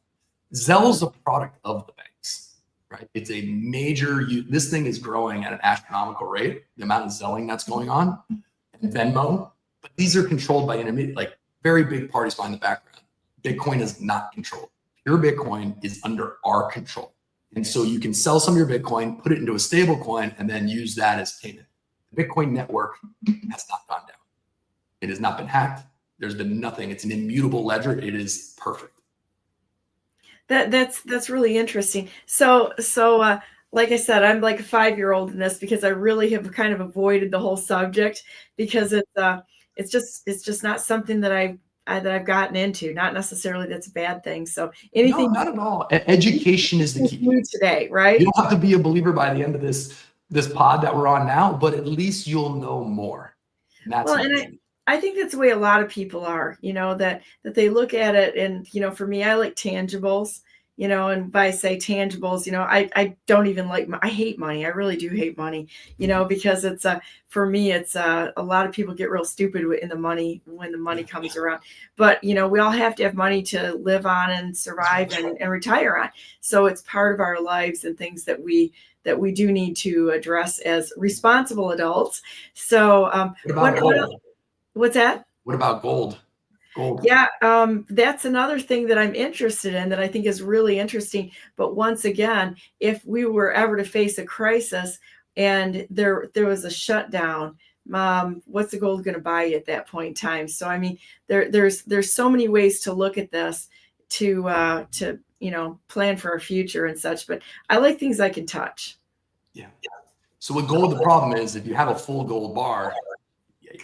Zelle is a product of the banks, right? It's a major, this thing is growing at an astronomical rate, the amount of Zelling that's going on, and Venmo, but these are controlled by intermediate, like very big parties behind the background. Bitcoin is not controlled. Pure Bitcoin is under our control. And so you can sell some of your Bitcoin, put it into a stable coin, and then use that as payment. The Bitcoin network has not gone down. It has not been hacked. There's been nothing. It's an immutable ledger. It is perfect. That's really interesting. So like I said, I'm like a 5-year-old in this because I really have kind of avoided the whole subject because it's just not something that I've gotten into. Not necessarily that's a bad thing. So anything, no, not at all. Education is the key new today, right? You don't have to be a believer by the end of this pod that we're on now, but at least you'll know more. And that's well, and I think that's the way a lot of people are, that they look at it. And, for me, I like tangibles, and by say tangibles, I don't even I hate money. I really do hate money, because it's for me, it's a lot of people get real stupid in the money when the money comes around. But, we all have to have money to live on and survive and retire on. So it's part of our lives and things that we do need to address as responsible adults. So what's that? What about gold? Gold. Yeah, that's another thing that I'm interested in that I think is really interesting. But once again, if we were ever to face a crisis and there was a shutdown, what's the gold going to buy you at that point in time? So I mean, there's so many ways to look at this to plan for our future and such. But I like things I can touch. Yeah. So with gold, the problem is if you have a full gold bar,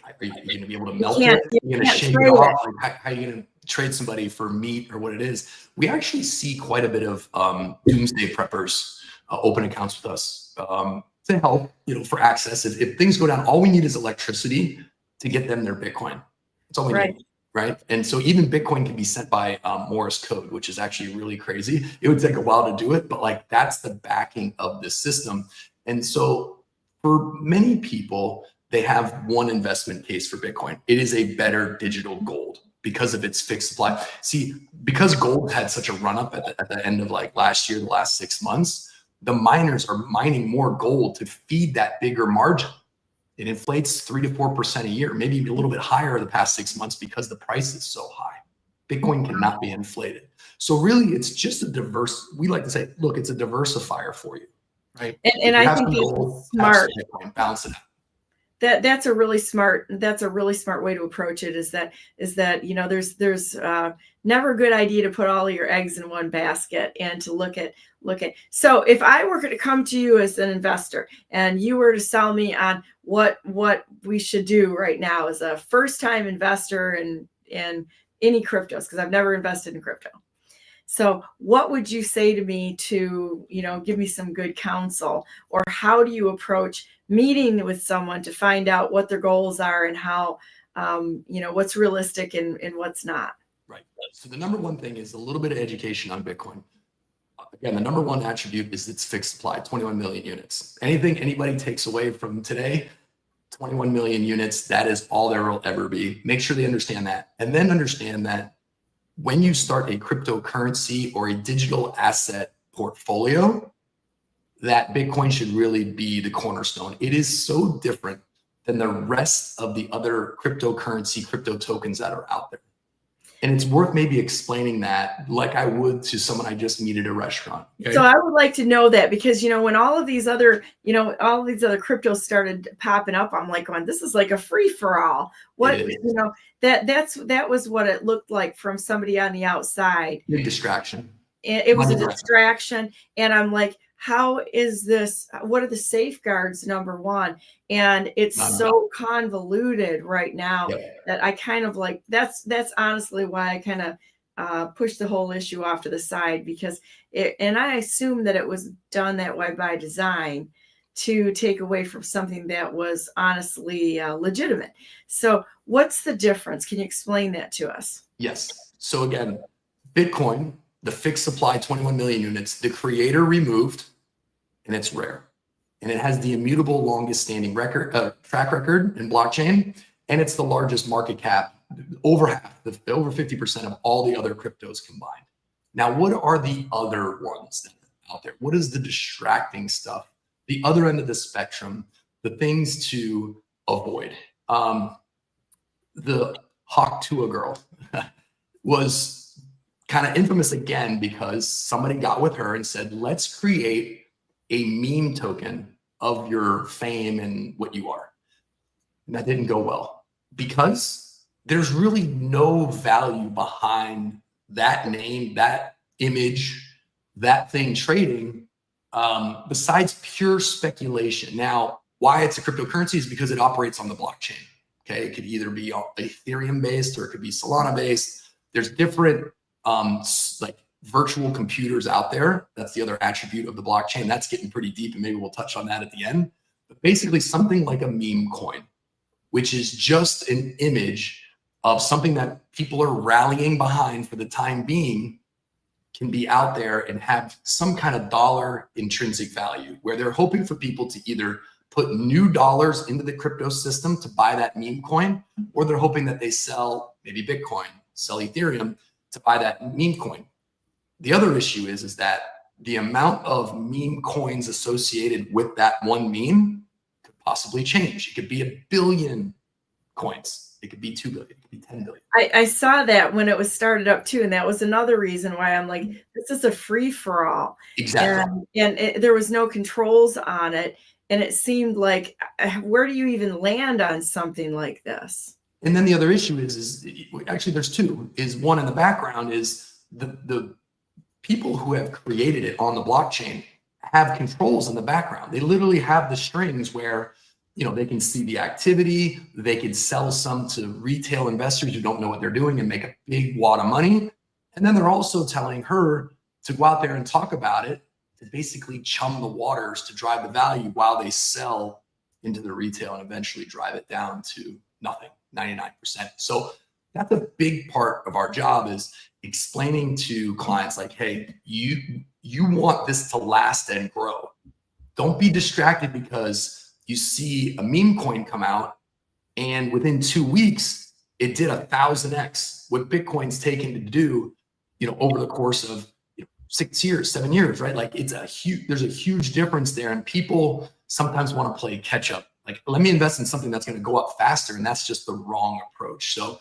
are you going to be able to melt it? You're going to shake it off? How are you going to trade somebody for meat or what it is? We actually see quite a bit of doomsday preppers open accounts with us to help, for access. If things go down, all we need is electricity to get them their Bitcoin. That's all we need, right? And so even Bitcoin can be sent by Morse code, which is actually really crazy. It would take a while to do it, but that's the backing of the system. And so for many people, they have one investment case for Bitcoin. It is a better digital gold because of its fixed supply. See, because gold had such a run up at the end of last year, the last 6 months, the miners are mining more gold to feed that bigger margin. It inflates 3 to 4% a year, maybe even a little bit higher the past 6 months because the price is so high. Bitcoin cannot be inflated. So really, it's just we like to say, look, it's a diversifier for you, right? And I think that's smart. Bitcoin, balance it out. That's a really smart way to approach it. Is that there's never a good idea to put all of your eggs in one basket and to look at. So if I were to come to you as an investor and you were to sell me on what we should do right now as a first time investor in any cryptos, because I've never invested in crypto. So what would you say to me to, give me some good counsel, or how do you approach meeting with someone to find out what their goals are and how, what's realistic and what's not? Right. So the number one thing is a little bit of education on Bitcoin. Again, the number one attribute is its fixed supply, 21 million units. Anything anybody takes away from today, 21 million units, that is all there will ever be. Make sure they understand that. And then understand that when you start a cryptocurrency or a digital asset portfolio, that Bitcoin should really be the cornerstone. It is so different than the rest of the other cryptocurrency, crypto tokens that are out there. And it's worth maybe explaining that like I would to someone I just meet at a restaurant. Okay? So I would like to know that, because, when all of these other, all these other cryptos started popping up, I'm like, this is like a free for all. What, that was what it looked like from somebody on the outside. Big distraction. It was a distraction. And I'm like, how is this? What are the safeguards, number one? And it's so convoluted right now that I kind of like, that's honestly why I kind of push the whole issue off to the side, because and I assume that it was done that way by design to take away from something that was honestly legitimate. So what's the difference? Can you explain that to us? Yes. So again, Bitcoin, the fixed supply, 21 million units, the creator removed, and it's rare. And it has the immutable longest standing track record in blockchain. And it's the largest market cap, over half, over 50% of all the other cryptos combined. Now, what are the other ones that are out there? What is the distracting stuff? The other end of the spectrum, the things to avoid. The Hawk Tuah girl was kind of infamous again because somebody got with her and said, let's create a meme token of your fame and what you are. And that didn't go well because there's really no value behind that name, that image, that thing trading, besides pure speculation. Now, why it's a cryptocurrency is because it operates on the blockchain. Okay, it could either be Ethereum based or it could be Solana based. There's different like virtual computers out there. That's the other attribute of the blockchain. That's getting pretty deep, and maybe we'll touch on that at the end. But basically something like a meme coin, which is just an image of something that people are rallying behind for the time being, can be out there and have some kind of dollar intrinsic value where they're hoping for people to either put new dollars into the crypto system to buy that meme coin, or they're hoping that they sell maybe Bitcoin, sell Ethereum to buy that meme coin. The other issue is that the amount of meme coins associated with that one meme could possibly change. It could be 1 billion coins. It could be 2 billion. It could be 10 billion. I saw that when it was started up too. And that was another reason why I'm like, this is a free for all. Exactly. And there was no controls on it. And it seemed like, where do you even land on something like this? And then the other issue is actually there's two. Is one in the background is the people who have created it on the blockchain have controls in the background. They literally have the strings where, they can see the activity. They can sell some to retail investors who don't know what they're doing and make a big wad of money. And then they're also telling her to go out there and talk about it, to basically chum the waters to drive the value while they sell into the retail and eventually drive it down to nothing, 99%. So that's a big part of our job, is explaining to clients like, hey, you want this to last and grow. Don't be distracted because you see a meme coin come out and within 2 weeks, it did 1,000x what Bitcoin's taken to do, over the course of 6 years, 7 years, right? Like there's a huge difference there. And people sometimes want to play catch up. Like, let me invest in something that's going to go up faster. And that's just the wrong approach. So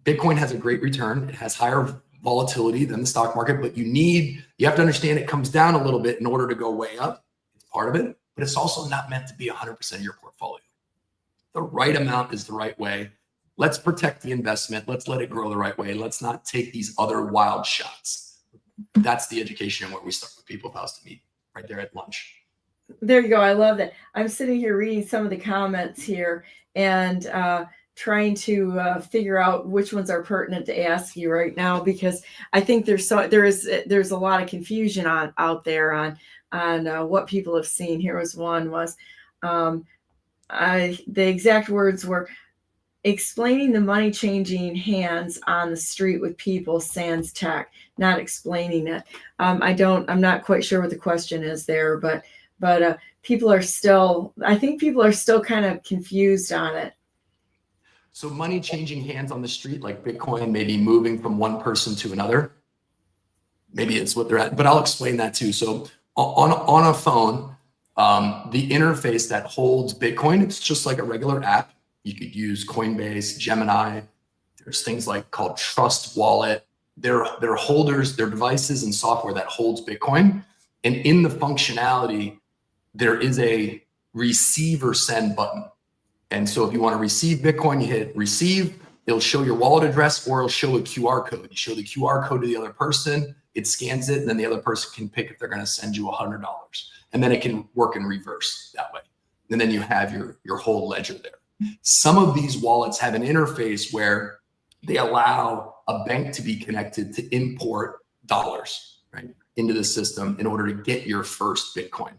Bitcoin has a great return. It has higher volatility than the stock market, but you have to understand it comes down a little bit in order to go way up. It's part of it, but it's also not meant to be 100% of your portfolio. The right amount is the right way. Let's protect the investment. Let's let it grow the right way. Let's not take these other wild shots. That's the education where we start with people if I was to meet right there at lunch. There you go. I love that. I'm sitting here reading some of the comments here and trying to figure out which ones are pertinent to ask you right now, because I think there's a lot of confusion out there on what people have seen. Here was one the exact words were, explaining the money changing hands on the street with people sans tech, not explaining it. I'm not quite sure what the question is there, but people are still kind of confused on it. So money changing hands on the street, like Bitcoin, maybe moving from one person to another. Maybe it's what they're at, but I'll explain that too. So on a phone, the interface that holds Bitcoin, it's just like a regular app. You could use Coinbase, Gemini, There's things like called Trust Wallet. They're holders, they're devices and software that holds Bitcoin. And in the functionality, there is a receive or send button. And so if you want to receive Bitcoin, you hit receive, it'll show your wallet address, or it'll show a QR code. You show the QR code to the other person, it scans it, and then the other person can pick if they're going to send you $100. And then it can work in reverse that way. And then you have your whole ledger there. Some of these wallets have an interface where they allow a bank to be connected to import dollars, right, into the system in order to get your first Bitcoin.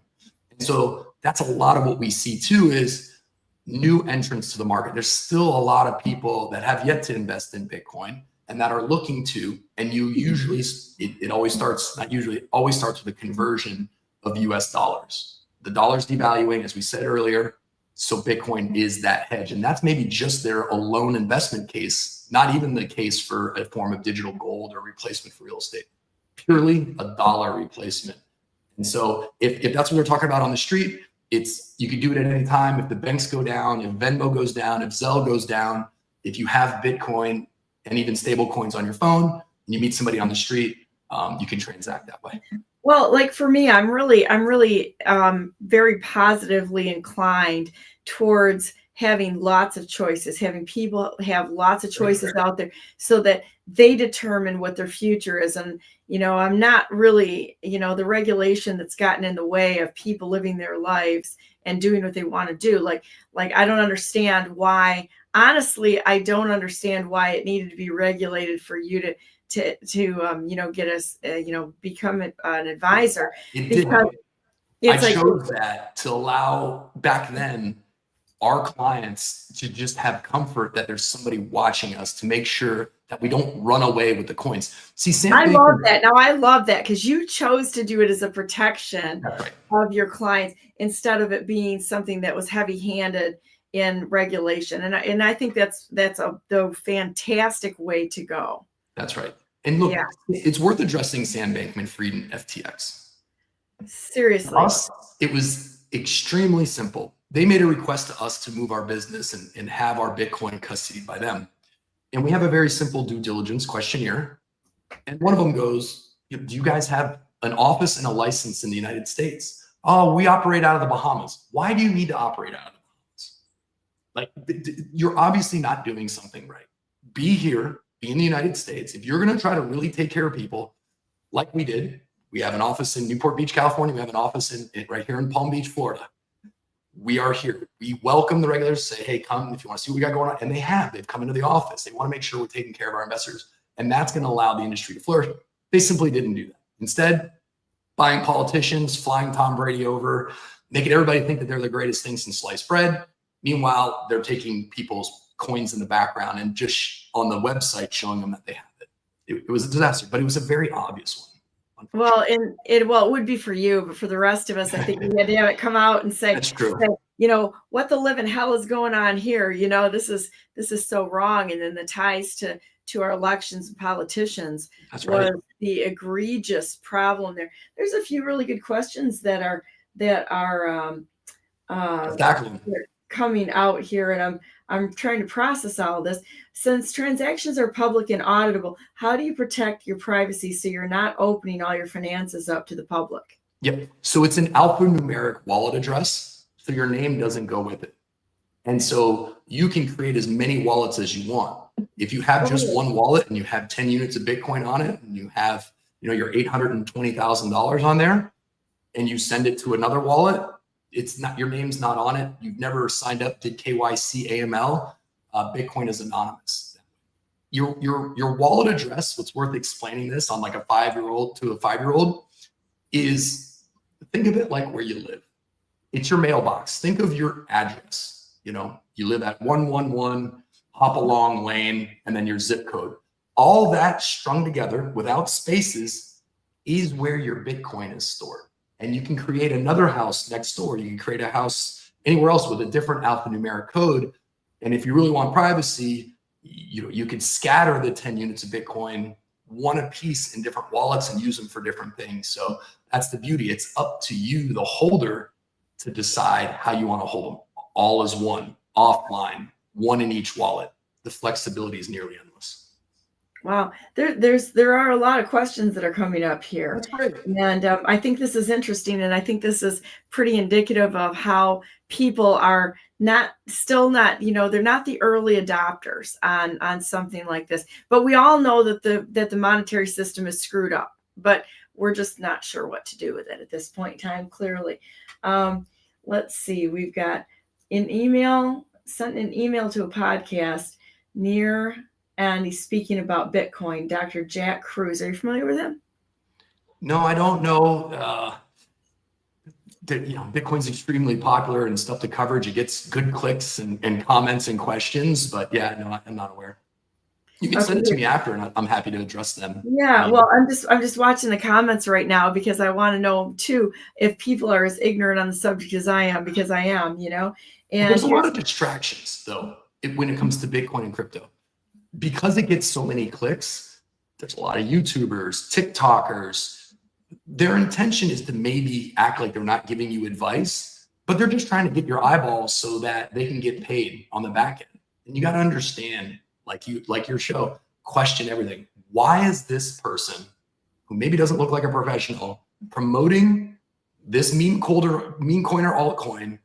And so that's a lot of what we see too, is new entrants to the market. There's still a lot of people that have yet to invest in Bitcoin and that are looking to, and you usually, it always starts, not usually, it always starts with a conversion of US dollars. The dollar's devaluing, as we said earlier, so Bitcoin is that hedge. And that's maybe just their alone investment case, not even the case for a form of digital gold or replacement for real estate, purely a dollar replacement. And so if that's what they're talking about on the street, you could do it at any time. If the banks go down, if Venmo goes down, if Zelle goes down, if you have Bitcoin and even stable coins on your phone, and you meet somebody on the street, you can transact that way. Well, like for me, I'm really very positively inclined towards having lots of choices, having people have lots of choices out there so that they determine what their future is. And, I'm not really, the regulation that's gotten in the way of people living their lives and doing what they want to do. Like I don't understand why, honestly, I don't understand why it needed to be regulated for you to get us, become an advisor. It did. I chose that to allow back then our clients to just have comfort that there's somebody watching us to make sure that we don't run away with the coins. See, Sam, I love that. Now I love that because you chose to do it as a protection of your clients instead of it being something that was heavy-handed in regulation. And I think that's the fantastic way to go. That's right. And look, it's worth addressing Sam Bankman-Fried and FTX. Seriously. Us, it was extremely simple. They made a request to us to move our business and have our Bitcoin custodied by them. And we have a very simple due diligence questionnaire. And one of them goes, do you guys have an office and a license in the United States? Oh, we operate out of the Bahamas. Why do you need to operate out of the Bahamas? Like, you're obviously not doing something right. Be here, be in the United States. If you're going to try to really take care of people like we did, we have an office in Newport Beach, California. We have an office right here in Palm Beach, Florida. We are here. We welcome the regulators to say, hey, come if you want to see what we got going on. And they've come into the office. They want to make sure we're taking care of our investors. And that's going to allow the industry to flourish. They simply didn't do that. Instead, buying politicians, flying Tom Brady over, making everybody think that they're the greatest thing since sliced bread. Meanwhile, they're taking people's coins in the background and just on the website showing them that they have it. It was a disaster, but it was a very obvious one. Well, it would be for you, but for the rest of us, I think we had to have it come out and say, that's true. What the living hell is going on here? This is so wrong. And then the ties to our elections and politicians was the egregious problem there. There's a few really good questions that are coming out here, and I'm trying to process all of this. Since transactions are public and auditable, how do you protect your privacy so you're not opening all your finances up to the public? Yep. So it's an alphanumeric wallet address, so your name doesn't go with it. And so you can create as many wallets as you want. If you have just one wallet and you have 10 units of Bitcoin on it, and you have your $820,000 on there, and you send it to another wallet, it's not, your name's not on it. You've never signed up, did KYC, AML. Bitcoin is anonymous. Your wallet address, what's worth explaining this on like a 5-year-old to a 5-year-old, is think of it like where you live. It's your mailbox. Think of your address. You live at 111 Hopalong Lane, and then your zip code. All that strung together without spaces is where your Bitcoin is stored. And you can create another house next door. You can create a house anywhere else with a different alphanumeric code. And if you really want privacy, you could scatter the 10 units of Bitcoin one a piece in different wallets and use them for different things. So that's the beauty. It's up to you, the holder, to decide how you want to hold them. All as one, offline, one in each wallet. The flexibility is nearly endless. Wow. There are a lot of questions that are coming up here. That's great. And I think this is interesting. And I think this is pretty indicative of how people are still not, they're not the early adopters on something like this. But we all know that the monetary system is screwed up, but we're just not sure what to do with it at this point in time, clearly. Let's see. We've got sent an email to a podcast and he's speaking about Bitcoin. Dr. Jack Cruz. Are you familiar with him? No, I don't know. Bitcoin's extremely popular and stuff to coverage. It gets good clicks and comments and questions, but yeah, no, I'm not aware. You can send it to me after, and I'm happy to address them. Yeah, well, I'm just watching the comments right now because I want to know too if people are as ignorant on the subject as I am, because I am, And there's a lot of distractions though when it comes to Bitcoin and crypto. Because it gets so many clicks, there's a lot of YouTubers, TikTokers. Their intention is to maybe act like they're not giving you advice, but they're just trying to get your eyeballs so that they can get paid on the back end. And you got to understand, like your show, question everything. Why is this person who maybe doesn't look like a professional promoting this meme coiner altcoin?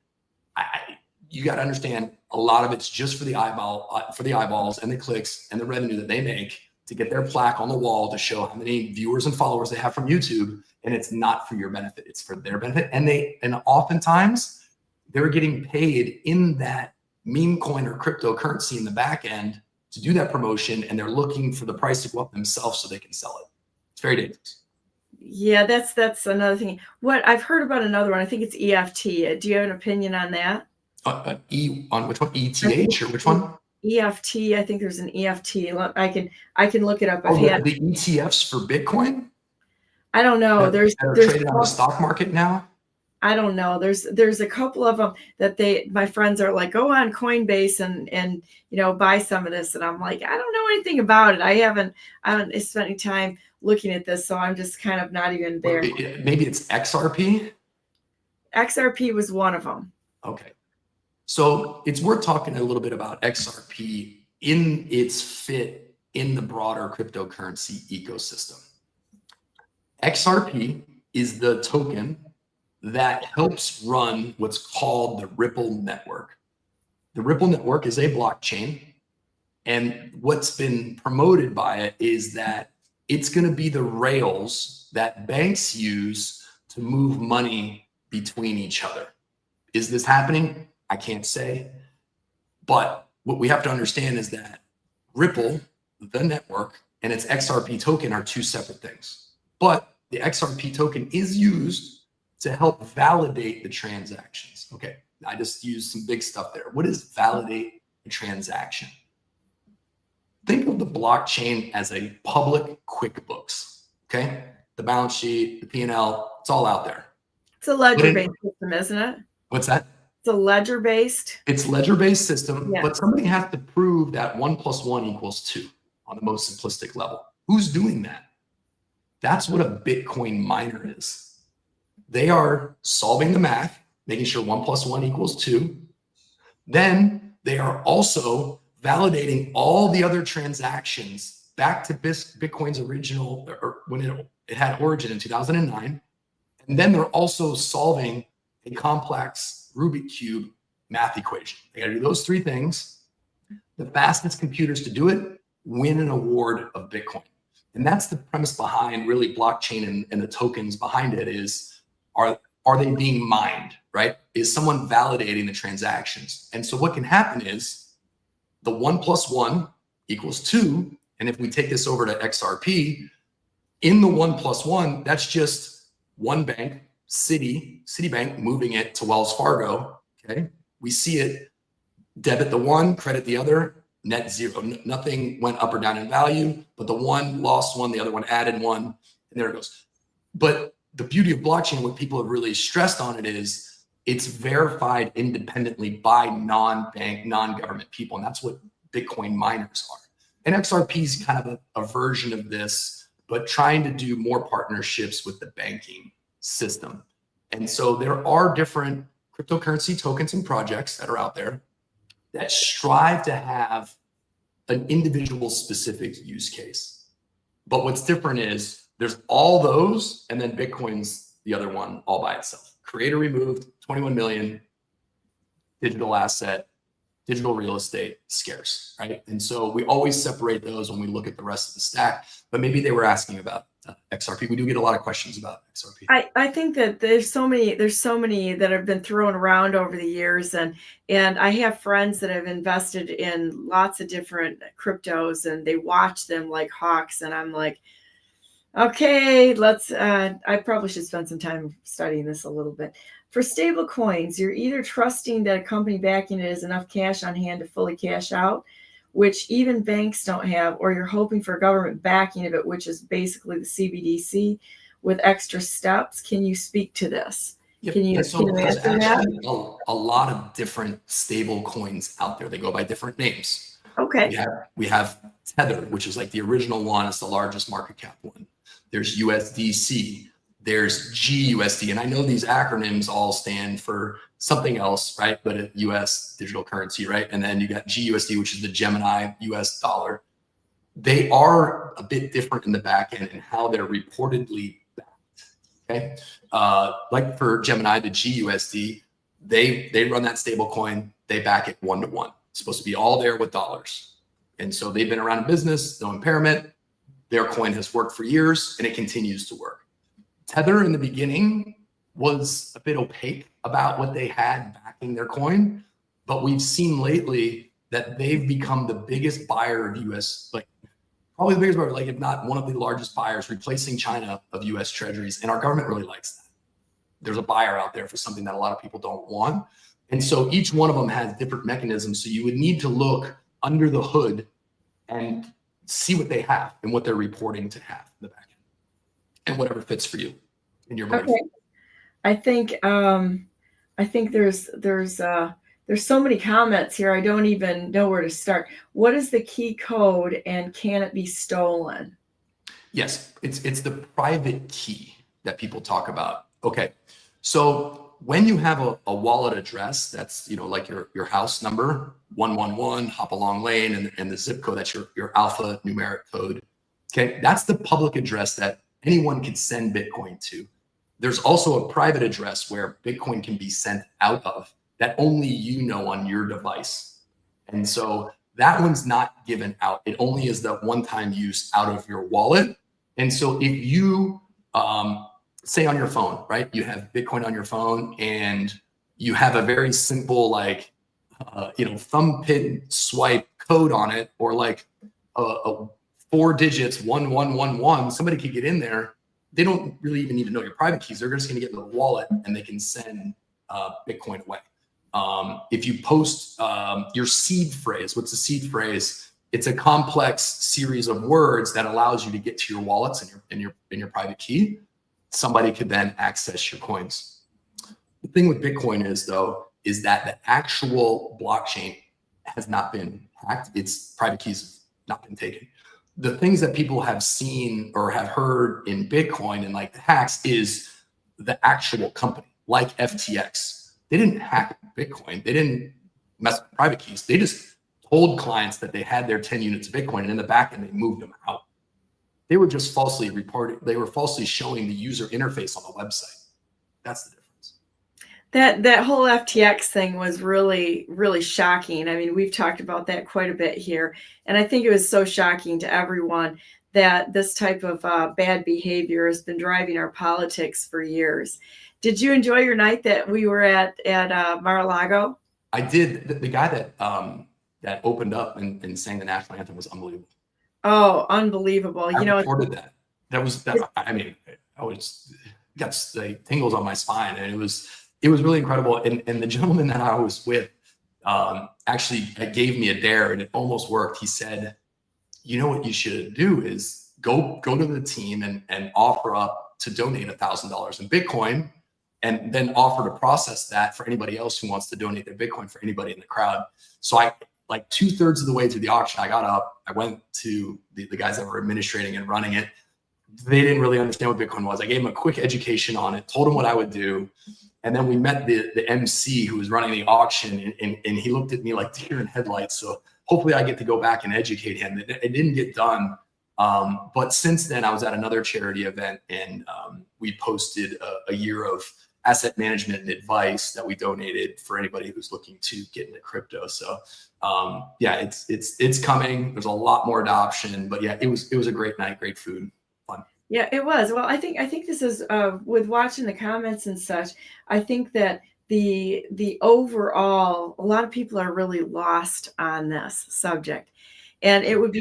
You got to understand, a lot of it's just for the eyeballs and the clicks and the revenue that they make to get their plaque on the wall to show how many viewers and followers they have from YouTube. And it's not for your benefit; it's for their benefit. And oftentimes they're getting paid in that meme coin or cryptocurrency in the back end to do that promotion, and they're looking for the price to go up themselves so they can sell it. It's very dangerous. Yeah, that's another thing. What I've heard about another one, I think it's EFT. Do you have an opinion on that? On which one? ETH or which one? EFT. I think there's an EFT. I can look it up. The ETFs for Bitcoin? I don't know. There's traded on the stock market now. I don't know. There's a couple of them that my friends are like, go on Coinbase and buy some of this, and I'm like, I don't know anything about it. I haven't spent any time looking at this, so I'm just kind of not even there. Maybe it's XRP. XRP was one of them. Okay, so it's worth talking a little bit about XRP in its fit in the broader cryptocurrency ecosystem. XRP is the token that helps run what's called the Ripple network. The Ripple network is a blockchain, and what's been promoted by it is that it's going to be the rails that banks use to move money between each other. Is this happening? I can't say. But what we have to understand is that Ripple, the network, and its XRP token are two separate things. But the XRP token is used to help validate the transactions. Okay, I just used some big stuff there. What is validate a transaction? Think of the blockchain as a public QuickBooks, okay? The balance sheet, the P&L, it's all out there. It's a ledger-based system, isn't it? What's that? It's a ledger-based. It's ledger-based system, yeah. But somebody has to prove that 1 + 1 = 2 on the most simplistic level. Who's doing that? That's what a Bitcoin miner is. They are solving the math, making sure 1 + 1 = 2. Then they are also validating all the other transactions back to Bitcoin's original, or when it had origin in 2009. And then they're also solving a complex Rubik cube math equation. They got to do those three things. The fastest computers to do it win an award of Bitcoin. And that's the premise behind really blockchain and the tokens behind it is, are they being mined, right? Is someone validating the transactions? And so what can happen is the 1 + 1 = 2. And if we take this over to XRP, in the 1 + 1, that's just one bank, Citibank, moving it to Wells Fargo. Okay. We see it debit the one, credit the other, net zero. Nothing went up or down in value, but the one lost one, the other one added one, and there it goes. But the beauty of blockchain, what people have really stressed on it is it's verified independently by non-bank, non-government people. And that's what Bitcoin miners are. And XRP is kind of a version of this, but trying to do more partnerships with the banking system. And so there are different cryptocurrency tokens and projects that are out there that strive to have an individual specific use case. But what's different is there's all those, and then Bitcoin's the other one all by itself. Creator removed, 21 million, digital asset, digital real estate, scarce, right? And so we always separate those when we look at the rest of the stack, but maybe they were asking about XRP. We do get a lot of questions about XRP. I think that there's so many that have been thrown around over the years, and I have friends that have invested in lots of different cryptos, and they watch them like hawks, and I'm like, okay, let's I probably should spend some time studying this a little bit. For stable coins, you're either trusting that a company backing it has enough cash on hand to fully cash out, which even banks don't have, or you're hoping for government backing of it, which is basically the CBDC with extra steps. Can you speak to this? Yep. Can you answer that? A lot of different stable coins out there. They go by different names. Okay. We have Tether, which is like the original one. It's the largest market cap one. There's USDC. There's GUSD. And I know these acronyms all stand for something else, right? But a US digital currency, right? And then you got GUSD, which is the Gemini US dollar. They are a bit different in the back end and how they're reportedly backed. Okay. Like for Gemini, the GUSD, they run that stable coin, they back it 1-to-1. It's supposed to be all there with dollars. And so they've been around in business, no impairment. Their coin has worked for years and it continues to work. Tether in the beginning was a bit opaque about what they had backing their coin, but we've seen lately that they've become the biggest buyer of US, like probably the biggest buyer, like if not one of the largest buyers, replacing China of US treasuries. And our government really likes that. There's a buyer out there for something that a lot of people don't want. And so each one of them has different mechanisms. So you would need to look under the hood and see what they have and what they're reporting to have in the back end, and whatever fits for you in your belief. Okay. I think there's so many comments here. I don't even know where to start. What is the key code and can it be stolen? Yes, it's the private key that people talk about. Okay, so when you have a wallet address, that's, you know, like your house number, 111 Hopalong Lane, and the zip code, that's your alphanumeric code. Okay, that's the public address that anyone can send Bitcoin to. There's also a private address where Bitcoin can be sent out of that only you know on your device. And so that one's not given out. It only is the one-time use out of your wallet. And so if you say on your phone, right, you have Bitcoin on your phone and you have a very simple, like, thumb pin swipe code on it, or like a 4 digits, 1111, somebody could get in there. They don't really even need to know your private keys. They're just going to get in the wallet and they can send Bitcoin away. If you post your seed phrase, what's the seed phrase? It's a complex series of words that allows you to get to your wallets and your private key. Somebody could then access your coins. The thing with Bitcoin is that the actual blockchain has not been hacked. Its private keys have not been taken. The things that people have seen or have heard in Bitcoin and like the hacks is the actual company, like FTX. They didn't hack Bitcoin. They didn't mess with private keys. They just told clients that they had their 10 units of Bitcoin, and in the back end, they moved them out. They were just falsely reporting. They were falsely showing the user interface on the website. That's the difference. That whole FTX thing was really, really shocking. I mean, we've talked about that quite a bit here. And I think it was so shocking to everyone that this type of bad behavior has been driving our politics for years. Did you enjoy your night that we were at Mar-a-Lago? I did. The guy that opened up and sang the national anthem was unbelievable. Oh, unbelievable. I reported that. I mean, I was got like tingles on my spine, and it was really incredible. And the gentleman that I was with actually gave me a dare, and it almost worked. He said, you know what you should do is go to the team and offer up to donate $1,000 in Bitcoin, and then offer to process that for anybody else who wants to donate their Bitcoin, for anybody in the crowd. So I, like 2/3 of the way through the auction, I got up, I went to the guys that were administrating and running it. They didn't really understand what Bitcoin was. I gave them a quick education on it, told them what I would do. And then we met the MC who was running the auction, and he looked at me like deer in headlights. So hopefully I get to go back and educate him. It didn't get done. But since then, I was at another charity event, and we posted a year of asset management and advice that we donated for anybody who's looking to get into crypto. So yeah, it's coming. There's a lot more adoption, but yeah, it was a great night, great food, fun. Yeah, it was. Well, I think this is with watching the comments and such. I think that the overall, a lot of people are really lost on this subject, and it would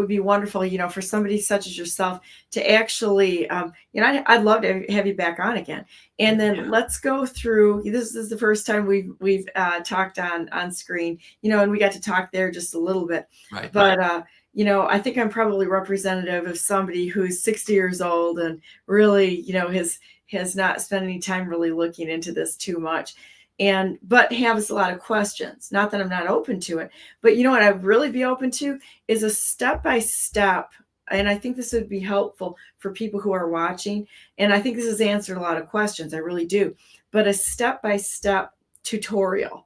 be wonderful, you know, for somebody such as yourself to actually, you know, I'd love to have you back on again, and then let's go through. This is the first time we've talked on screen, you know, and we got to talk there just a little bit, Right. but. You know, I think I'm probably representative of somebody who's 60 years old and really, you know, has not spent any time really looking into this too much, but has a lot of questions. Not that I'm not open to it, but you know what I'd really be open to is a step-by-step. And I think this would be helpful for people who are watching. And I think this has answered a lot of questions. I really do. But a step-by-step tutorial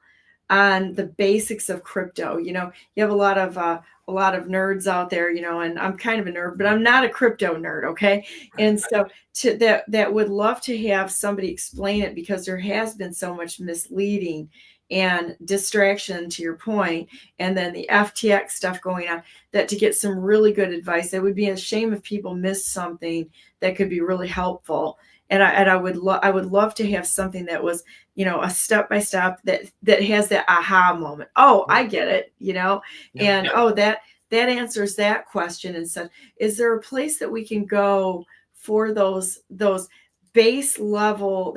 on the basics of crypto. You know, you have a lot of nerds out there, you know, and I'm kind of a nerd, but I'm not a crypto nerd. Okay. And so that would love to have somebody explain it, because there has been so much misleading and distraction, to your point, and then the FTX stuff going on, that to get some really good advice, it would be a shame if people missed something that could be really helpful. And I would love to have something that was, you know, a step-by-step that has that aha moment. Oh, I get it, you know, and oh, that answers that question. And so is there a place that we can go for those base level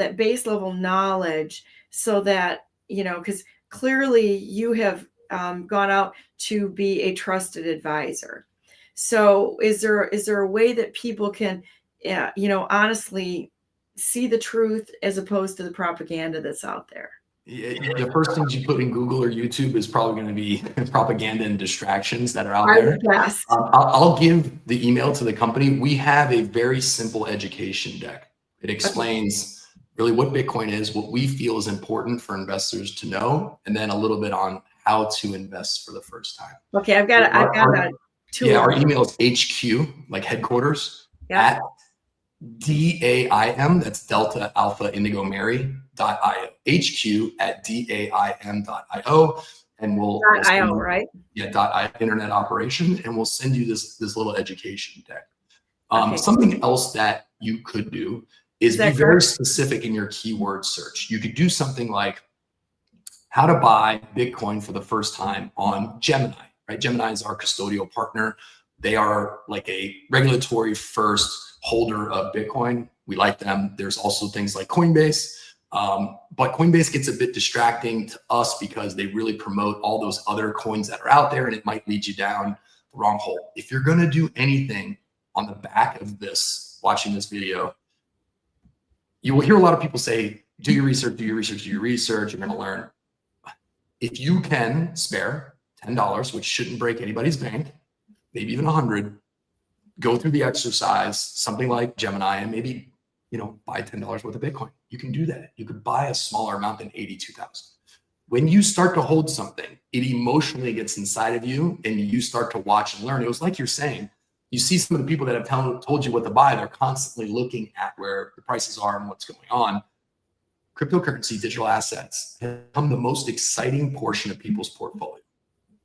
knowledge, so that, you know, because clearly you have gone out to be a trusted advisor. So is there a way that people can, you know, honestly see the truth as opposed to the propaganda that's out there? The first things you put in Google or YouTube is probably going to be propaganda and distractions that are out there. Yes. I'll give the email to the company. We have a very simple education deck. It explains really what Bitcoin is, what we feel is important for investors to know, and then a little bit on how to invest for the first time. Okay, I've got a tool. Yeah, our email is HQ, like headquarters, at DAIM, that's Delta Alpha Indigo Mary .io, HQ at DAIM.io, and we'll .io, right? Yeah, internet operation, and we'll send you this little education deck. Something else that you could do is be very specific in your keyword search. You could do something like how to buy Bitcoin for the first time on Gemini, right? Gemini is our custodial partner. They are like a regulatory first holder of Bitcoin. We like them. There's also things like Coinbase, but Coinbase gets a bit distracting to us because they really promote all those other coins that are out there, and it might lead you down the wrong hole. If you're going to do anything on the back of this, watching this video, you will hear a lot of people say, do your research, do your research, do your research. You're going to learn. If you can spare $10, which shouldn't break anybody's bank, maybe even 100, go through the exercise, something like Gemini, and maybe, you know, buy $10 worth of Bitcoin. You can do that. You could buy a smaller amount than 82,000. When you start to hold something, it emotionally gets inside of you, and you start to watch and learn. It was like you're saying, you see some of the people that have told you what to buy, they're constantly looking at where the prices are and what's going on. Cryptocurrency, digital assets have become the most exciting portion of people's portfolio.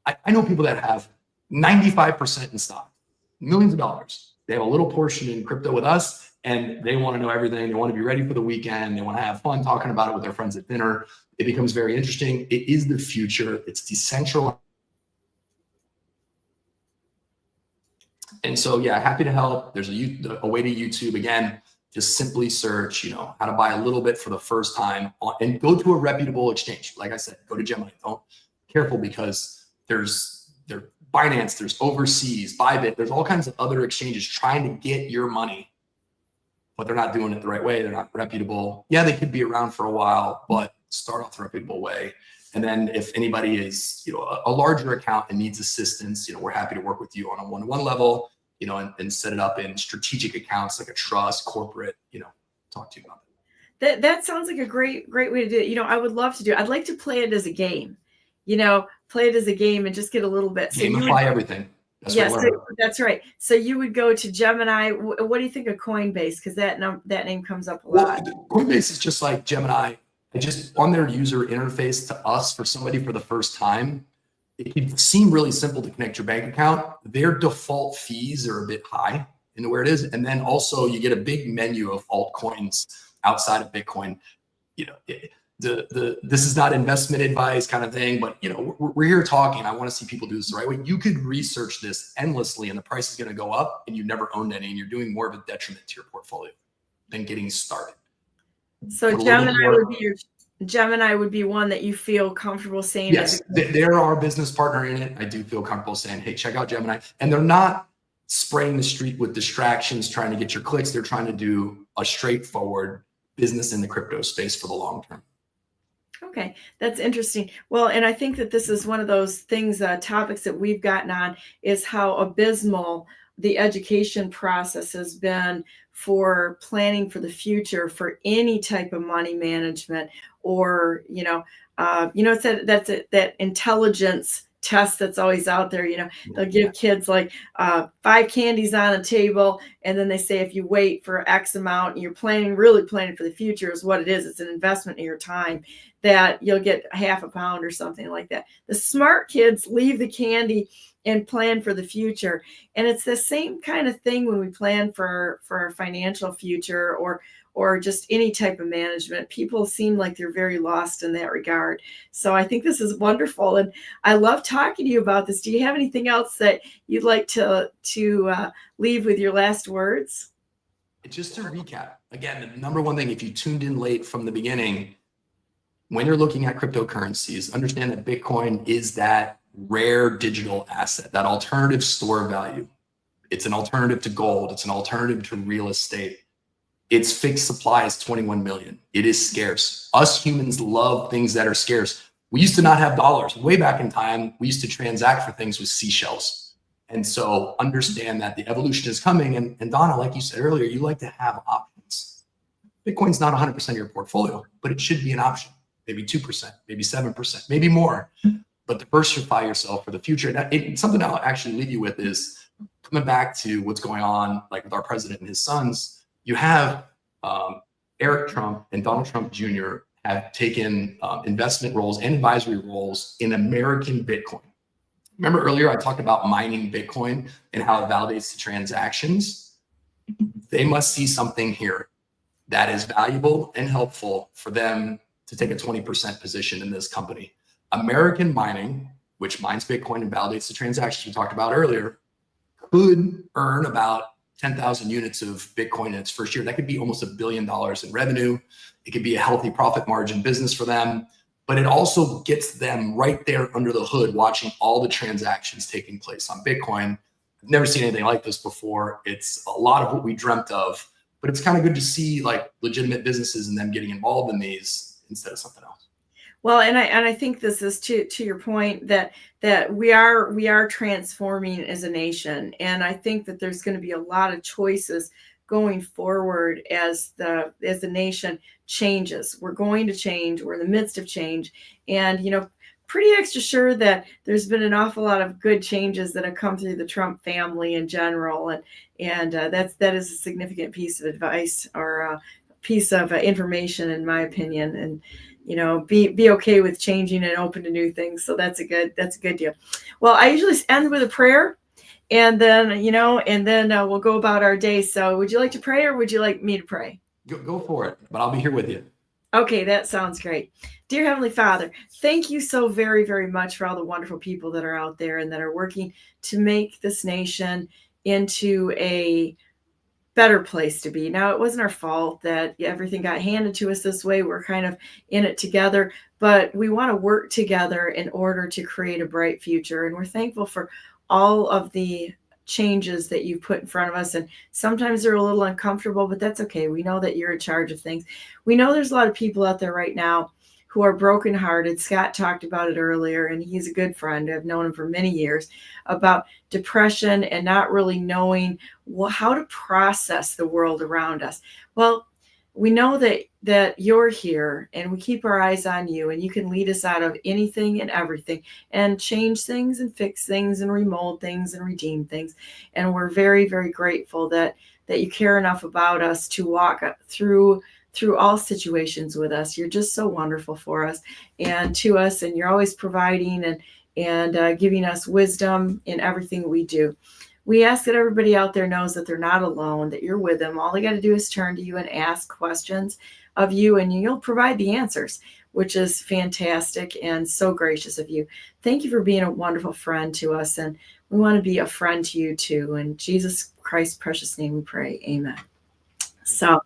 I know people that have 95% in stock, millions of dollars. They have a little portion in crypto with us, and they want to know everything. They want to be ready for the weekend. They want to have fun talking about it with their friends at dinner. It becomes very interesting. It is the future. It's decentralized. And so, yeah, happy to help. There's a way to YouTube. Again, just simply search, you know, how to buy a little bit for the first time and go to a reputable exchange. Like I said, go to Gemini. Careful, because there's Binance, there's overseas, Bybit, there's all kinds of other exchanges trying to get your money, but they're not doing it the right way. They're not reputable. Yeah, they could be around for a while, but start off the reputable way. And then if anybody is, you know, a larger account and needs assistance, you know, we're happy to work with you on a one-to-one level, you know, and set it up in strategic accounts like a trust, corporate, you know, talk to you about it. That sounds like a great way to do it. You know, I would love to do it. I'd like to play it as a game. You know, play it as a game and just get a little bit. So Gamify everything. Yes, that's right. So you would go to Gemini. What do you think of Coinbase? Because that name comes up a lot. Well, Coinbase is just like Gemini. Just on their user interface to us, for somebody for the first time, it can seem really simple to connect your bank account. Their default fees are a bit high into where it is. And then also you get a big menu of altcoins outside of Bitcoin. You know, this is not investment advice kind of thing, but you know, we're here talking. I want to see people do this the right way. You could research this endlessly and the price is going to go up and you've never owned any and you're doing more of a detriment to your portfolio than getting started. So Gemini would be one that you feel comfortable saying. Yes, they're our business partner in it. I do feel comfortable saying, hey, check out Gemini. And they're not spraying the street with distractions, trying to get your clicks. They're trying to do a straightforward business in the crypto space for the long term. Okay, that's interesting. Well, and I think that this is one of those things, topics that we've gotten on, is how abysmal the education process has been for planning for the future for any type of money management, or it's that intelligence test that's always out there. They'll give kids like 5 candies on a table, and then they say if you wait for X amount and you're really planning for the future, is what it is. It's an investment in your time, that you'll get half a pound or something like that. The smart kids leave the candy and plan for the future. And it's the same kind of thing when we plan for our financial future, or just any type of management. People seem like they're very lost in that regard. So I think this is wonderful. And I love talking to you about this. Do you have anything else that you'd like to leave with your last words? Just to recap, again, the number one thing, if you tuned in late from the beginning, when you're looking at cryptocurrencies, understand that Bitcoin is that rare digital asset, that alternative store of value. It's an alternative to gold. It's an alternative to real estate. Its fixed supply is 21 million. It is scarce. Us humans love things that are scarce. We used to not have dollars. Way back in time, we used to transact for things with seashells. And so understand that the evolution is coming. And Donna, like you said earlier, you like to have options. Bitcoin's not 100% of your portfolio, but it should be an option. Maybe 2%, maybe 7%, maybe more. But diversify yourself for the future. And something I'll actually leave you with is coming back to what's going on, like with our president and his sons. You have Eric Trump and Donald Trump Jr. have taken investment roles and advisory roles in American Bitcoin. Remember earlier I talked about mining Bitcoin and how it validates the transactions? They must see something here that is valuable and helpful for them to take a 20% position in this company. American mining, which mines Bitcoin and validates the transactions we talked about earlier, could earn about 10,000 units of Bitcoin in its first year. That could be almost $1 billion in revenue. It could be a healthy profit margin business for them, but it also gets them right there under the hood, watching all the transactions taking place on Bitcoin. I've never seen anything like this before. It's a lot of what we dreamt of, but it's kind of good to see like legitimate businesses and them getting involved in these instead of something else. Well, and I think this is to your point that we are transforming as a nation, and I think that there's going to be a lot of choices going forward as the nation changes. We're going to change. We're in the midst of change, and pretty extra sure that there's been an awful lot of good changes that have come through the Trump family in general, and that is a significant piece of advice, or a piece of information, in my opinion. And be okay with changing and open to new things. So that's a good deal. Well, I usually end with a prayer, and then we'll go about our day. So would you like to pray, or would you like me to pray? Go for it, but I'll be here with you. Okay, that sounds great. Dear Heavenly Father, thank you so very, very much for all the wonderful people that are out there and that are working to make this nation into a better place to be. Now, it wasn't our fault that everything got handed to us this way. We're kind of in it together, but we want to work together in order to create a bright future. And we're thankful for all of the changes that you've put in front of us. And sometimes they're a little uncomfortable, but that's okay. We know that you're in charge of things. We know there's a lot of people out there right now who are brokenhearted. Scott talked about it earlier, and he's a good friend. I've known him for many years, about depression and not really knowing how to process the world around us. Well, we know that you're here, and we keep our eyes on you, and you can lead us out of anything and everything, and change things and fix things and remold things and redeem things. And we're very, very grateful that you care enough about us to walk through all situations with us. You're just so wonderful for us and to us, and you're always providing and giving us wisdom in everything we do. We ask that everybody out there knows that they're not alone, that you're with them. All they got to do is turn to you and ask questions of you, and you'll provide the answers, which is fantastic and so gracious of you. Thank you for being a wonderful friend to us, and we want to be a friend to you too. In Jesus Christ's precious name we pray. Amen. So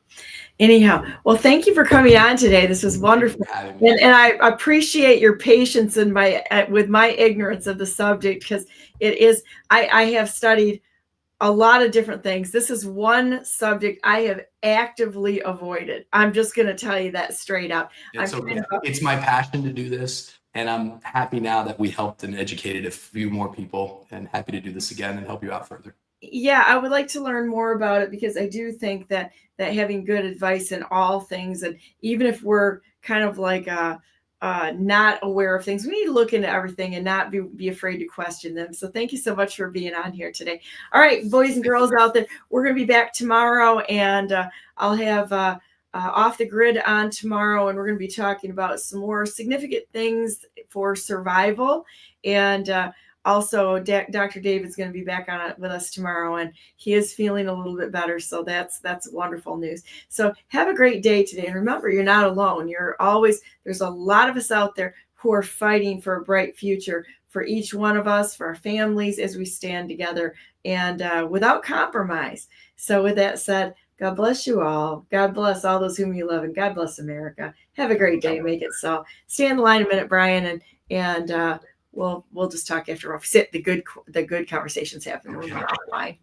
anyhow, well, thank you for coming on today. This was wonderful. And I appreciate your patience with my ignorance of the subject, because it is, I have studied a lot of different things. This is one subject I have actively avoided. I'm just going to tell you that straight up. It's okay. It's my passion to do this. And I'm happy now that we helped and educated a few more people, and happy to do this again and help you out further. Yeah, I would like to learn more about it, because I do think that having good advice in all things, and even if we're kind of like not aware of things, we need to look into everything and not be afraid to question them. So thank you so much for being on here today. All right, boys and girls out there, we're going to be back tomorrow, and I'll have Off the Grid on tomorrow, and we're going to be talking about some more significant things for survival. And also, Dr. David's going to be back on it with us tomorrow, and he is feeling a little bit better. So that's wonderful news. So have a great day today. And remember, you're not alone. There's a lot of us out there who are fighting for a bright future for each one of us, for our families, as we stand together and without compromise. So with that said, God bless you all. God bless all those whom you love, and God bless America. Have a great day. Make it so. Stay in the line a minute, Bryan, and we'll just talk after the good conversations happen. We'll be offline.